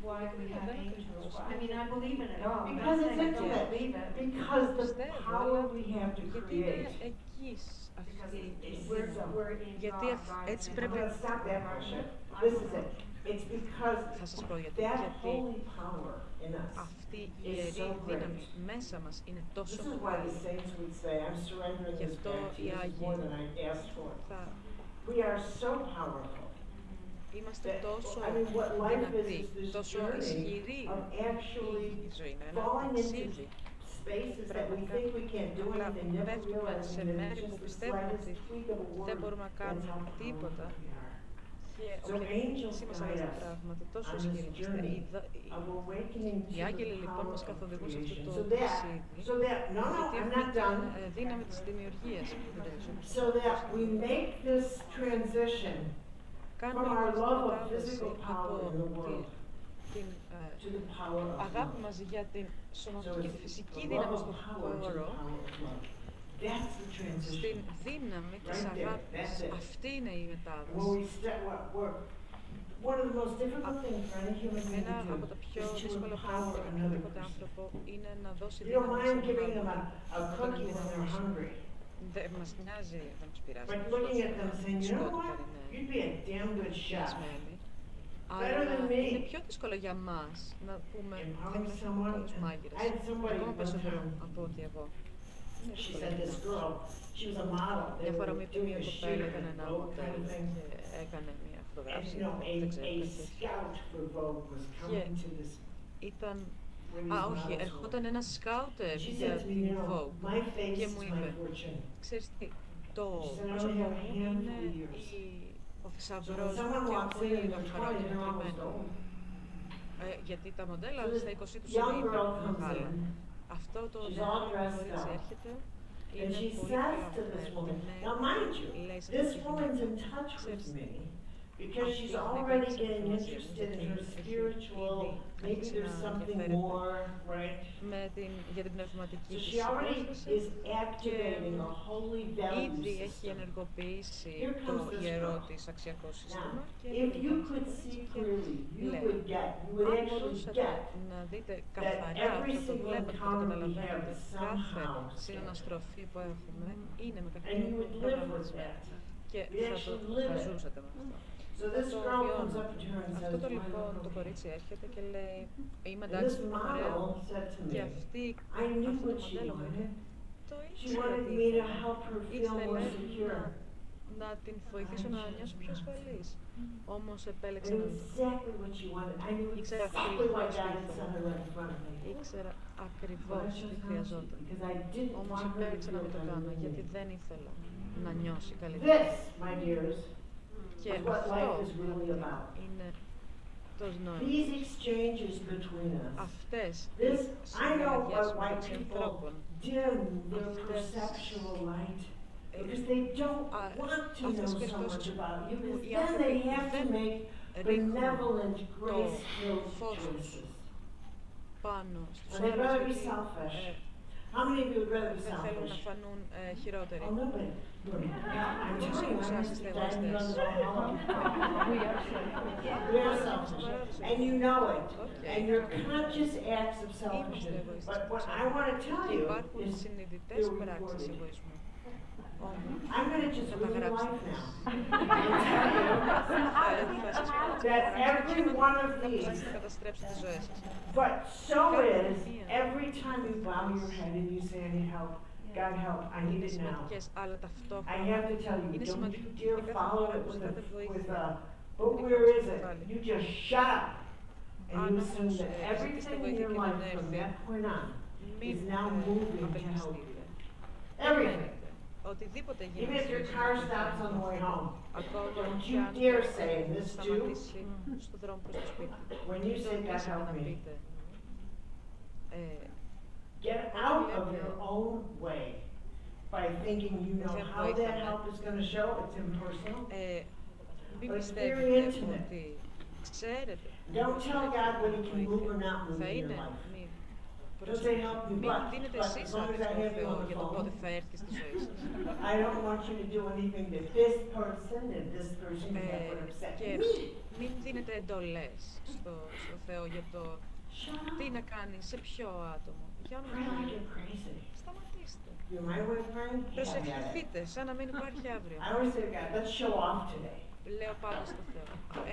Why we have angels. I mean, I believe in it all. I'm not Because it's saying I don't intimate, believe it. because the Πιστεύω, power αλλά we have to γιατί είναι create. εκείς αυτή η We're δύναμη. in Γιατί God. έτσι I'm πρέπει gonna stop that bullshit. This is it. It's because Θα σας πω γιατί. that Γιατί holy power in us αυτή η is ιερή so δύναμη great. μέσα μας είναι τόσο This is why the μεγάλη. saints would say, I'm surrendering Γι' this αυτό back to οι you. This is Άγιοι more than I asked for. θα We are so powerful. είμαστε That, τόσο I mean, what life is δυνατοί, this τόσο journey ισχυροί. of actually Η ζωή είναι ένα falling into ταξίδι. spaces that we think we can't do Απλά anything, never πέφτουμε σε realizing that μέρη it's που just the πιστεύουμε slightest ότι tweak of a δεν word. μπορούμε να That's κάνουμε how powerful τίποτα. we are. Και So angels εσύ μας guide αρέσει us πράγματι, τόσο on ισχυροί this είμαστε. journey of awakening Οι to άγγελοι the λοιπόν power μας of καθοδηγούν σε αυτό creation. το ταξίδι, So that, no, γιατί I'm έχουμε not την done. δύναμη της δημιουργίας. So that we make this transition Κάνουμε from our αυτή τη love of μετάβαση physical power in the world την to the power of αγάπη love. μας για την So σωματική και τη it's φυσική the love δύναμη of στον power to the χώρο, power of love. That's the στην transition. δύναμη της Right there, αγάπης. that's it. Αυτή είναι η When μετάβαση. we step, one of the most difficult things for any human being Ένα to από τα do πιο is to δύσκολα empower πράγματα για another οποιοδήποτε person. άνθρωπο είναι να δώσει You don't δύναμη σε mind giving them έναν a άλλον. cookie when they're hungry, Δεν μας νοιάζει, δεν μας πειράζει. but να τους looking at them δώσουμε saying, you know σκότω what, όταν είναι you'd be a damn good chef. πιασμένοι. Better Αλλά than me. είναι πιο δύσκολο για μας να πούμε θα Empowering είμαι someone. καλός μάγειρας. I had somebody Ακόμα one περισσότερο time, από ότι εγώ. Είναι she δύσκολο said για this μας. girl, she was a model, they Μια φορά were μου είπε doing μια a shoot κοπέλα, ήταν and ένα Vogue kind μοντέλο of thing. και έκανε μια And φωτογράφηση. you know, Δεν ξέρω, a τέτοιο. scout for Vogue was coming to this, Ήταν where Α, these όχι, models were. ερχόταν ένα σκάουτερ She για said to me, την you know, Vogue my face και is μου my είπε, fortune. ξέρεις τι, το She said, I πρόσωπό only have a μου είναι handful of years. ο So when θησαυρός μου someone και walks in πολύ and they're 20, χαρά και they're almost μετρημένο. old. Γιατί τα μοντέλα So στα this 20 τους young είναι girl ήδη comes μεγάλα. in, Αυτό το she's νέο all dressed κορίτσι up. έρχεται, and είναι she πολύ says πιο to this woman, αφαιρεμένη. now mind you, Λέει σε this αυτή τη woman's in γυναίκα, touch with ξέρεις τι, me because αυτή she's η γυναίκα already έχει getting μαζί μου, interested in γιατί her έχει spiritual, ήδη maybe αρχίσει there's να something ενδιαφέρεται more, right? για την πνευματική So της she already υπόσταση is activating a holy value ήδη έχει system. ενεργοποιήσει Here το comes this ιερό girl. της αξιακό Now, σύστημα και if έρχεται you λοιπόν could στο see κορίτσι και clearly, you λέει, would αν actually μπορούσατε get να δείτε that καθαρά, every θα το single βλέπετε και το encounter we καταλαβαίνετε, have κάθε somehow συναναστροφή που έχουμε είναι με and κάποιο you would τρόπο live with προγραμματισμένη that. και You θα actually το live θα it. ζούσατε με αυτό. So this το girl βιώνω. comes up to her and says, Αυτό το "Do I λοιπόν look το okay?" κορίτσι έρχεται και λέει είμαι And εντάξει, this είμαι ωραία model said to και me, αυτή, I knew αυτό το what she μοντέλο μου είπε, wanted. το She ήξερε wanted τι me to ήθελε. help her feel more Ήθελε secure. να την βοηθήσω να νιώσω πιο ασφαλής. Όμως I επέλεξε knew να μην το exactly what she wanted. I knew Ήξερα exactly what ακριβώς τι God had ήθελε. set her right in front of me. Ήξερα But I ακριβώς τι chose not to χρειαζόταν. because I didn't Όμως want her to επέλεξα να feel μην το better κάνω than γιατί me. δεν ήθελα να νιώσει καλύτερα. This, my dears, Και is what αυτό life is really about. είναι το νόημα. These exchanges between us. Αυτές οι This, I know συναλλαγές why μεταξύ people ανθρώπων, dim their Αυτές- perceptual light because they don't want to αυτές know τις so much περιπτώσεις about you που because οι then άνθρωποι they have to δεν make ρίχνουν benevolent, το grace-filled φως τους choices. πάνω στους And they'd rather be άλλους γιατί selfish. How many of you would rather be δεν θέλουν να selfish? φανούν χειρότεροι. Oh, nobody. I'm Ποιος telling είναι you, εσάς I'm είστε just εγωιστές? We are selfish. We are selfish, and you know it, Okay. and your conscious acts of selfishness. εγωιστές, But what το I want to tell Και you υπάρχουν is, συνειδητές they're πράξεις recorded. εγωισμού. Όμως, I'm going to just θα τα live your γράψετε. life now and tell you Θα σας πω that every one of θα these, προσπαθήσετε να καταστρέψετε τις ζωές σας. but so is every time you bow your head and you say, I need help, God help, I need Είναι it now. σημαντικές, αλλά I ταυτόχρονα have to tell you, είναι don't you σημαντικό dare κάθε follow φορά it που with ζητάτε a, βοήθεια. but where is it? You just shut up and Αν you assume όμως that ζητήσετε everything in βοήθεια your και life δεν from έρθει, that point on μην is now moving to help απελπιστείτε. you. Everything. Οτιδήποτε Even γίνεται if στη your ζωή car σας, stops on the way home, ακόμα don't και you αν dare το say this too. σταματήσει στον δρόμο προς το σπίτι. When you Μην say, God τολμήσετε help να me, πείτε, get out of your own way by thinking you know how that help is going to show. It's impersonal. μην But it's very πιστεύετε intimate. ότι ξέρετε Don't tell God what he can move or not move θα in your είναι life. μη Don't say help me, μην but δίνετε as εσείς long as I άδικο have you Θεό on the για το πότε phone, θα έρθει στη ζωή σας. I don't want you to do anything that this person and this person that would upset Και me. μην δίνετε εντολές στο Θεό για το Shut τι up. να κάνει, σε ποιο άτομο. Για Pray like όνομα you're crazy. σταματήστε. You're my way praying? Have at it. Προσευχηθείτε σαν να μην υπάρχει αύριο. I always say to God, let's show off today. Λέω πάντα στο Θεό,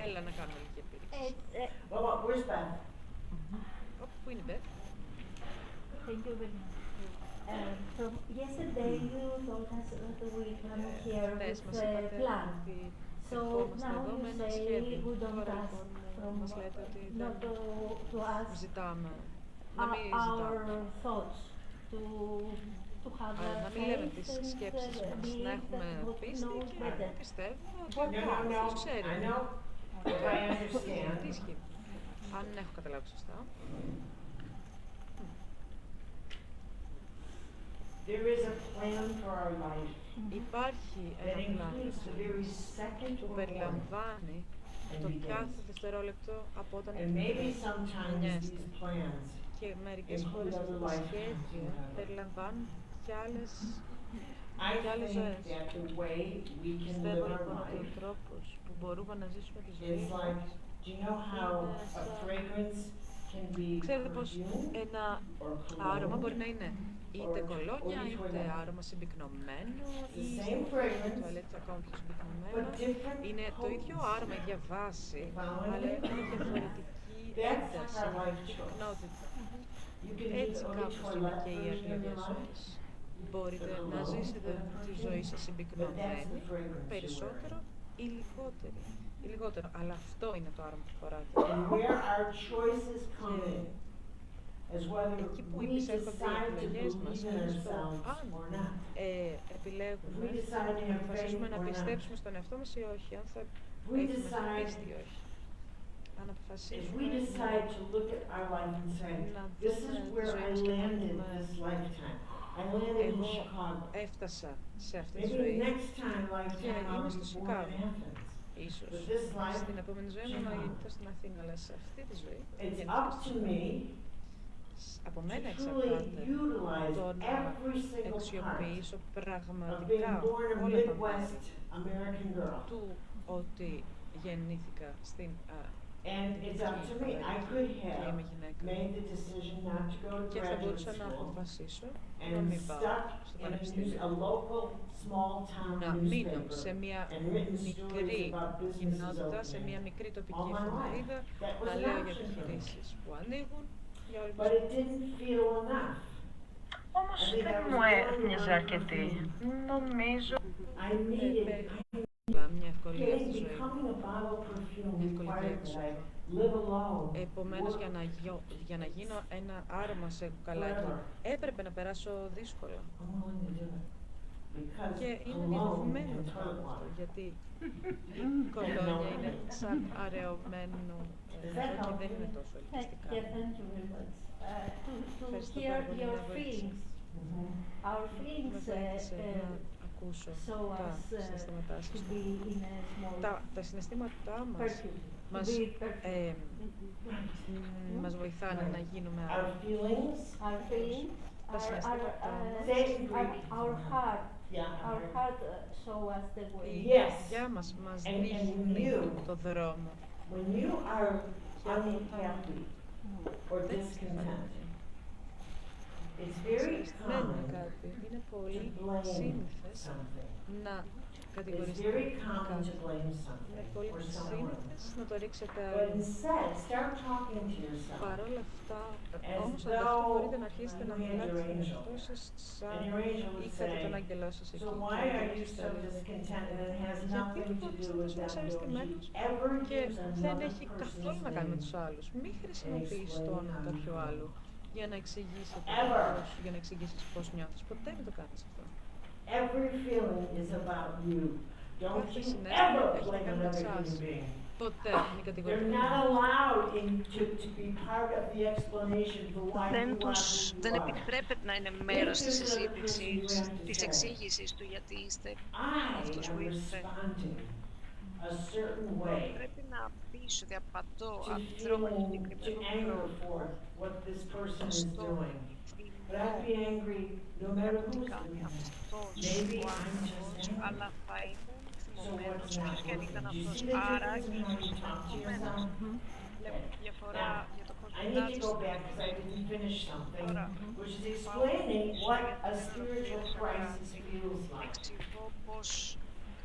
έλα να κάνουμε λίγη εμπειρία. Well, where's Beth? Όπου πού είναι η Μπεθ? Thank you very much. From yesterday you told us that we come here Χθες with μας a είπατε plan. ότι So ερχόμαστε now εδώ you με ένα say σχέδιο. we don't Τώρα ask λοιπόν from μας λέτε ότι not to ask ζητάμε, να μην our ζητάμε, thoughts to have να μην λέμε faith τις and σκέψεις μας, να believe έχουμε that God πίστη knows και better. να πιστεύουμε ότι No, no, no. Αυτός ξέρει. I know. I understand. Τι ισχύει. Αν έχω καταλάβει σωστά. There is a plan for our life Υπάρχει that ένα πλάνο includes the very second που we're born. περιλαμβάνει το κάθε δευτερόλεπτο από όταν And maybe γεννιέται. sometimes these plans Και μερικές include φορές αυτά other τα lifetimes σχέδια we have. περιλαμβάνουν και άλλες. I Και άλλες think ζωές. that the way we can Πιστεύω live our λοιπόν ότι ο life τρόπος που μπορούμε να ζήσουμε τη ζωή is like, μας. do you know how a fragrance can be Ξέρετε πως perfumed ένα or άρωμα cologne? μπορεί να είναι είτε Or κολόνια, each είτε one. άρωμα συμπυκνωμένο The ή same fragrance, τουαλέτα ακόμα πιο but συμπυκνωμένο. different Είναι το ίδιο potency. άρωμα, η ίδια βάση, Following αλλά me? έχουν διαφορετική That's like ένταση, our life choice. πυκνότητα. You can do Έτσι the κάπως Olive είναι και η version αρχή of your της life, ζωής. Μπορείτε να ζήσετε τη ζωή σας συμπυκνωμένη, περισσότερο ή λιγότερο. Ή λιγότερο. Αλλά αυτό είναι το άρωμα που φοράτε. and where our choices come in is whether Εκεί που we επισέρχονται οι decide to επιλογές μας believe in είναι στο ourselves αν or not. επιλέγουμε We decide to να have αποφασίσουμε faith να or not. πιστέψουμε στον εαυτό μας ή όχι, αν θα We έχουμε decide, πίστη ή όχι. Αν if αποφασίσουμε we decide to look at our life and say, this is where I landed this lifetime. I landed in εγώ Chicago. έφτασα σε αυτή τη Maybe ζωή, next time lifetime I'll είμαι be στο born in Σικάγο. Athens. Ίσως But this life, στην επόμενη ζωή μου να γεννηθώ στην Αθήνα, αλλά σε αυτή τη ζωή it's γεννήθηκα up στο to me Από to μένα truly εξαρτάται utilize το να every single part αξιοποιήσω of being πραγματικά born a όλα τα μέρη Midwest American girl. του ότι γεννήθηκα στην And it's up to me. I could και have είμαι γυναίκα. made the decision not to go to Και θα graduate μπορούσα να school αποφασίσω να and μην πάω stuck στο in πανεπιστήμιο. a local small town Να μείνω newspaper σε μια and written μικρή stories about businesses κοινότητα, σε opening. μια μικρή τοπική All my life. εφημερίδα, That was να an λέω για option for me. επιχειρήσεις που ανοίγουν για όλη But τη it didn't feel enough. Όμως δεν μου έμοιαζε αρκετή. Νομίζω I needed, μια ευκολία στη ζωή. becoming a bottle perfume Εύκολη required διέξοδο. that I live alone. Επομένως, work για να γίνω ένα άρωμα σε κουκαλάκι, έπρεπε να περάσω δύσκολα. I'm willing to do it. Because Και είναι alone διαδεδομένο and το toilet πράγμα αυτό, water. γιατί η κολόνια είναι σαν αραιωμένο νερό και δεν είναι τόσο ελκυστικά. Yeah, thank you very much. To Ευχαριστώ hear πάρα πολύ your να βοήθησες. feelings, Mhm. our Με feelings βοήθησε να ακούσω so τα as συναισθήματά to σας. be in a small Τα συναισθήματά μας perfume. μας, To be perfume. μας βοηθάνε να γίνουμε Our άρωμα. feelings, Our feelings, Τα συναισθήματά μας. say it in Greek. our heart, Yeah. our heart show us the way. Η Yes. καρδιά μας μας And δείχνει you. το δρόμο. When you are unhappy or discontent, it's very Δυσαρεστημένοι με common κάτι. Είναι to πολύ blame σύνηθες something. να It's κατηγορήσετε very common κάτι. to blame Είναι something πολύ or someone. σύνηθες να το ρίξετε But αλλού. instead, start talking to yourself. Παρ' όλα αυτά, As όμως ανταυτού though μπορείτε να αρχίσετε να you had μιλάτε your στον angel. εαυτό σας σαν And your angel would είχατε τον say, άγγελό σας εκεί. so Και why are you ρωτήσετε so λίγο, discontented and it has γιατί nothing to λοιπόν do είστε with τόσο them? Don't δυσαρεστημένος you ever και use δεν another έχει καθόλου person's να κάνει με name. τους άλλους. Μην χρησιμοποιείς το όνομα κάποιου άλλου για να εξηγήσετε Ever. για να εξηγήσεις πώς νιώθεις. Ποτέ μην το κάνεις αυτό. Every feeling is about you. Don't Κάθε you συναίσθημα ever έχει να blame κάνει με another εσάς. human being. Ποτέ μην They're κατηγορείτε. not allowed to be part of the explanation for why you are who Δεν you are. επιτρέπεται να είναι If μέρος της there's another person you συζήτησης, have to της say, εξήγησης του γιατί είστε I αυτός που am είστε. responding a certain way Πρέπει να πεις ότι απαντώ, to αντιδρώ με feeling, to συγκεκριμένο anger τρόπο. for what this person is Στο doing. But I'd θυμό be angry no matter τι who's κάνει doing it. αυτός Maybe ο I'm just άνθρωπος, angry. αλλά θα ήμουν So θυμωμένος what's not ποιος και αν ήταν working? Do you αυτός. see the Άρα difference in how you ίσως talk to θυμωμένος. yourself? Βλέπω τη διαφορά Now, για το πώς I need to κοιτάζεις go τον back because I εαυτό. didn't finish something, Τώρα, which is explaining what a spiritual crisis feels like. εξηγώ πώς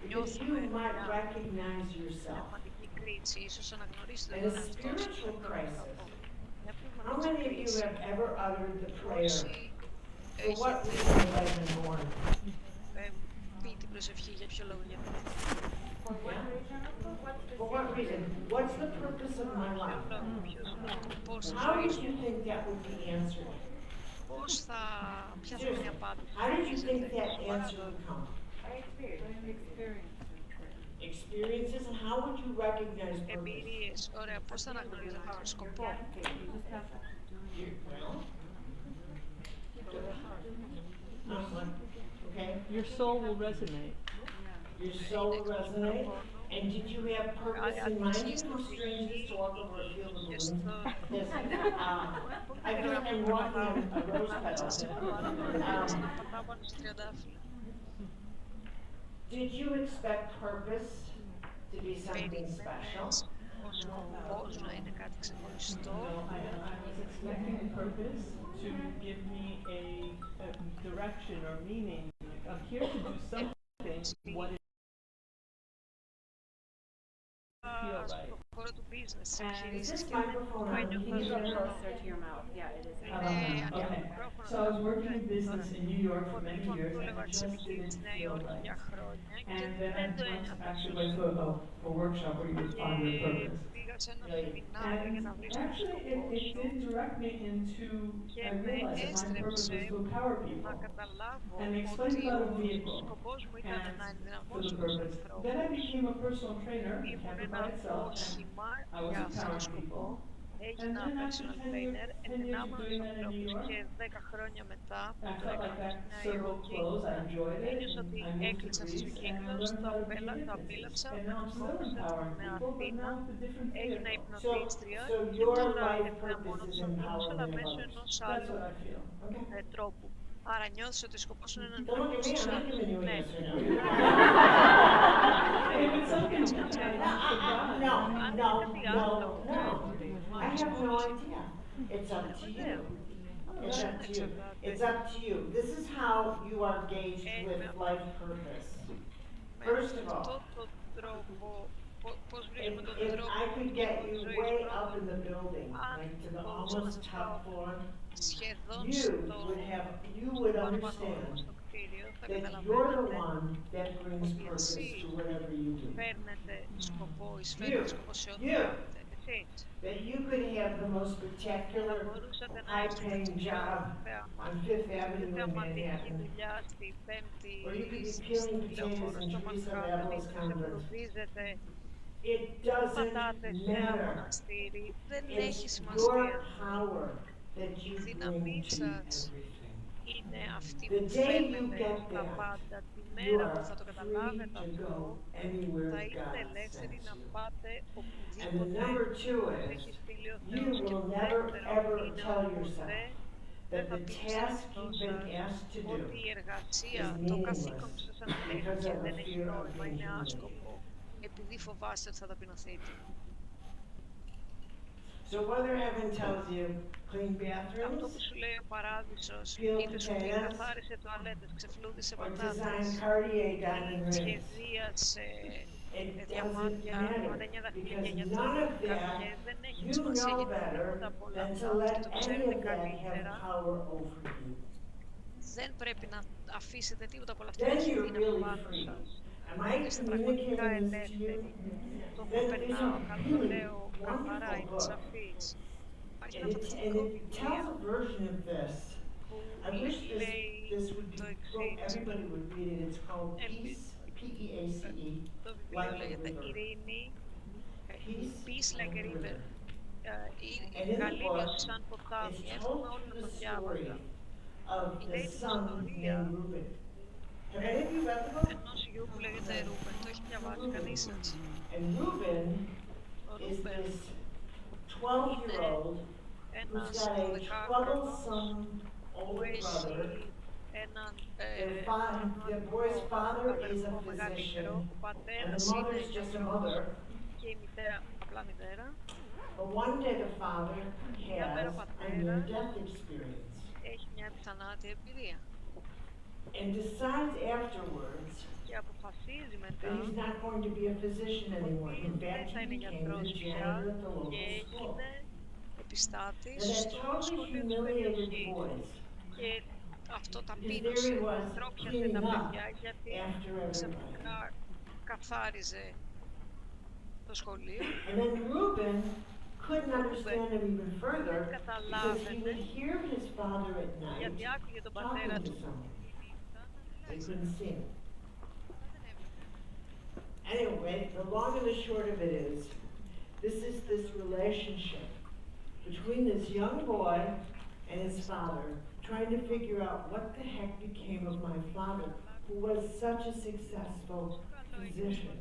Because νιώθουμε you might μια recognize yourself πνευματική έτσι, ίσως αναγνωρίσετε And a τον εαυτό σας spiritual αυτό το crisis. κακό. Μια How πνευματική many of you κρίση. have ever uttered the prayer? Όσοι For what έχετε reason have I been born? πει την προσευχή, για ποιο λόγο γεννήθηκε. For what reason? What's the purpose of my life? Ποιος είναι ο σκοπός της How ζωής did you μου. think that would be answered? Ποια θα είναι η Seriously, απάντηση how did που you think νομίζετε. that answer would come? Experiences, and how would you recognize purpose? Εμπειρίες. Ωραία, πώς θα αναγνωρίζετε τον σκοπό. Okay. Your soul will resonate. Your soul will resonate. And did you have purpose in mind? You know how strange it is to walk over a field of balloons? Yes. I feel like I'm walking on a rose petal. Did you expect purpose to be something special? Ο σκοπός να είναι κάτι ξεχωριστό. I was expecting purpose to give me a direction or meaning. I'm here to do something. What it feel right. Στον χώρο του business, Is επιχειρήσεις this και microphone on? Can you get Closer to your mouth. Yeah, it is. Okay. So I was working in business in New York for many years and I just didn't feel right. And then I went actually went to a workshop where you would find your purpose. And actually it did direct me into, I realized that my purpose was to empower people. And explain about a vehicle and for the purpose. Then I became a personal trainer, Canada by itself, and I was empowering people. Έγινα personal trainer, ενδυνάμωνος ανθρώπους και 10 χρόνια μετά, I το felt like έκανα that στη Νέα circle Υόρκη, closed, I enjoyed it, ένιωσα and ότι I moved to έκλεισε αυτός ο Greece, and I κύκλος, learned το how to create απίλαψα, businesses. And now I'm still μετακόμισα empowering στην people, but Αθήνα, now with a different έγινα vehicle. υπνοτίστρια So και your τώρα life έμεινα μόνο purpose is τους ανθρώπους, αλλά empowerment of μέσω others. ενός That's άλλου what I feel. Okay. τρόπου. Άρα νιώθεις ότι ο σκοπός σου είναι να Don't look at ενθαρρύνεις me, τους I'm not άλλους. giving you a Ναι. yes or no. If it's something Έτσι, that ξέρεις. No, Αν no, είναι κάτι no, άλλο, no. I have no idea. It's up to you. It's up to you. It's up to you. This is how you are gauged with life purpose. First of all, αυτόν τον τρόπο, πώς if, βρίσκουμε τον if τρόπο I could get you ζωής way up πρώτον, in the building, like to the almost top floor, σχεδόν you στο would πάνω understand στο κτίριο, θα that you're the καταλαβαίνετε one that brings purpose to whatever you do. φέρνετε σκοπό, εισφέρνετε σκοπό σε ό,τι You. κάνετε. Εσείς. That you could have the most spectacular, Μπορούσατε να high-paying έχετε job on Fifth Avenue in θεαματική Manhattan, δουλειά στη πέμπτη or you could be στη peeling potatoes λεωφόρο in στο Teresa Μανχάταν ή Rebel's να convent. ξεφροντίζετε It doesn't πατάτες σε ένα matter. μοναστήρι. Δεν έχει It's σημασία. your power that Η you δύναμή bring to σας everything. είναι αυτή The που day you φέρνετε get τα that, πάντα. Τη You μέρα που are θα το free καταλάβετε to αυτό, go anywhere θα είστε God ελεύθεροι sends να you. πάτε And the οπουδήποτε number two σας is, έχει στείλει ο you Θεός. Και will το never δεύτερο ever είναι tell ότι yourself ποτέ that δεν θα the πείτε στον task εαυτό you've σας been asked to ότι η do εργασία, is το καθήκον που meaningless σας because αναλέθηκε of the δεν έχει fear of νόημα, being είναι humiliated. άσκοπο, επειδή φοβάστε ότι θα ταπεινωθείτε. So whether heaven tells you clean Αυτό που bathrooms, σου λέει ο παράδεισος, Peel είτε σου λέει potatoes, καθάρισε τουαλέτες, ξεφλούδισε or design πατάτες, Cartier diamond ή rings, σχεδίασε it doesn't διαμάντια, matter διαμαντένια δαχτυλίδια because για το none of that καρδιέ, δεν έχει you σημασία know γιατί better τίποτα από όλα than to αυτά let και το any ξέρετε of that have καλύτερα. power over you. Δεν πρέπει να αφήσετε τίποτα από όλα αυτά Then να έχει you're δύναμη really πάνω free. σας. Am Τότε I είστε πραγματικά communicating this to you? ελεύθεροι. Το Then there's περνάω, a καλό το really λέω καθαρά, wonderful είναι book. σαφής. Υπάρχει ένα And φανταστικό it βιβλίο tells a version of this. που I wish λέει this would be το book, εξής. everybody would read it. It's called Peace, P-E-A-C-E, Το βιβλίο like a λέγεται river. Ειρήνη, Peace Peace like a river. And in the Γαλήνιος book, σαν ποτάμι. it's Εύχομαι told όλοι να through το the story διάβαζα. of the Λέει την son ιστορία named Reuben. Have any of you read the book? ενός γιου που λέγεται Ρούμπεν. Το έχει διαβάσει κανείς σας? And Reuben Ο is Ρούμπεν this 12-year-old who's ένας got a 12χρονος troublesome που older brother. έχει έναν The boy's father is a αδερφό μεγαλύτερο. physician, Ο and πατέρας the είναι mother's just a γιατρός mother. και η μητέρα απλά μητέρα. But one day the father Μια μέρα ο has a πατέρας near-death experience έχει μια επιθανάτια εμπειρία and decides afterwards και αποφασίζει That μετά he's not going to be a physician anymore. ότι In δεν fact, θα he είναι became the γιατρός janitor πια at the και local school. έγινε Now επιστάτης that στο totally σχολείο της humiliated περιοχής. boys. Και αυτό His ταπείνωσε, theory was τρόπιασε τα cleaning up παιδιά γιατί after everybody. ξαφνικά καθάριζε το σχολείο. And then Reuben couldn't Ο understand Ρούμπεν him even further δεν because he καταλάβαινε would hear his father at γιατί night άκουγε τον talking πατέρα to του someone. τη νύχτα να They μιλάει. couldn't see him. Anyway, the long and the short of it is, this is this relationship between this young boy and his father, trying to figure out what the heck became of my father, who was such a successful physician.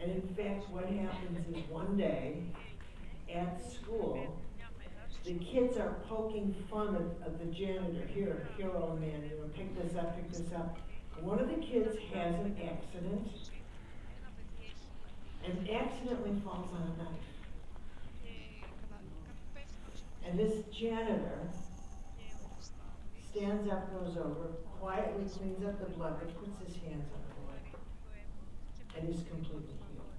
And in fact, what happens is one day at school, the kids are poking fun of the janitor. Here, old man, pick this up, pick this up. One of the kids has an accident and accidentally falls on a knife. And this janitor stands up, goes over, quietly cleans up the blood, but puts his hands on the boy. And he's completely healed.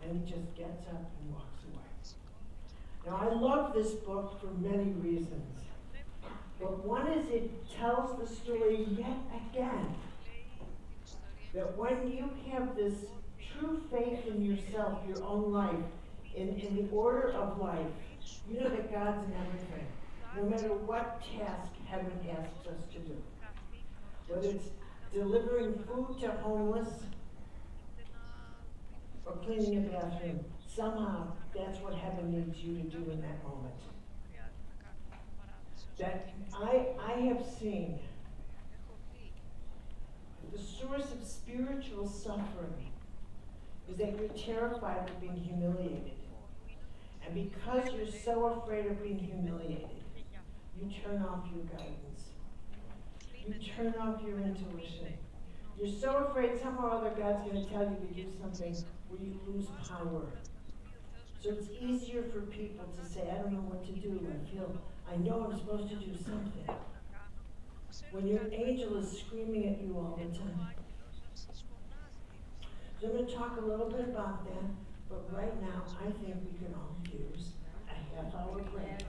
And he just gets up and walks away. Now I love this book for many reasons. But one is it tells the story yet again that when you have this true faith in yourself, your own life, in the order of life, you know that God's in everything. No matter what task heaven asks us to do. Whether it's delivering food to homeless or cleaning a bathroom, somehow that's what heaven needs you to do in that moment. That I have seen the source of spiritual suffering is that you're terrified of being humiliated. And because you're so afraid of being humiliated, you turn off your guidance. You turn off your intuition. You're so afraid somehow or other God's going to tell you to do something where you lose power. So it's easier for people to say, I don't know what to do. I know I'm supposed to do something. When your angel is screaming at you all the time. So I'm going to talk a little bit about that, but right now I think we can all use a half-hour break.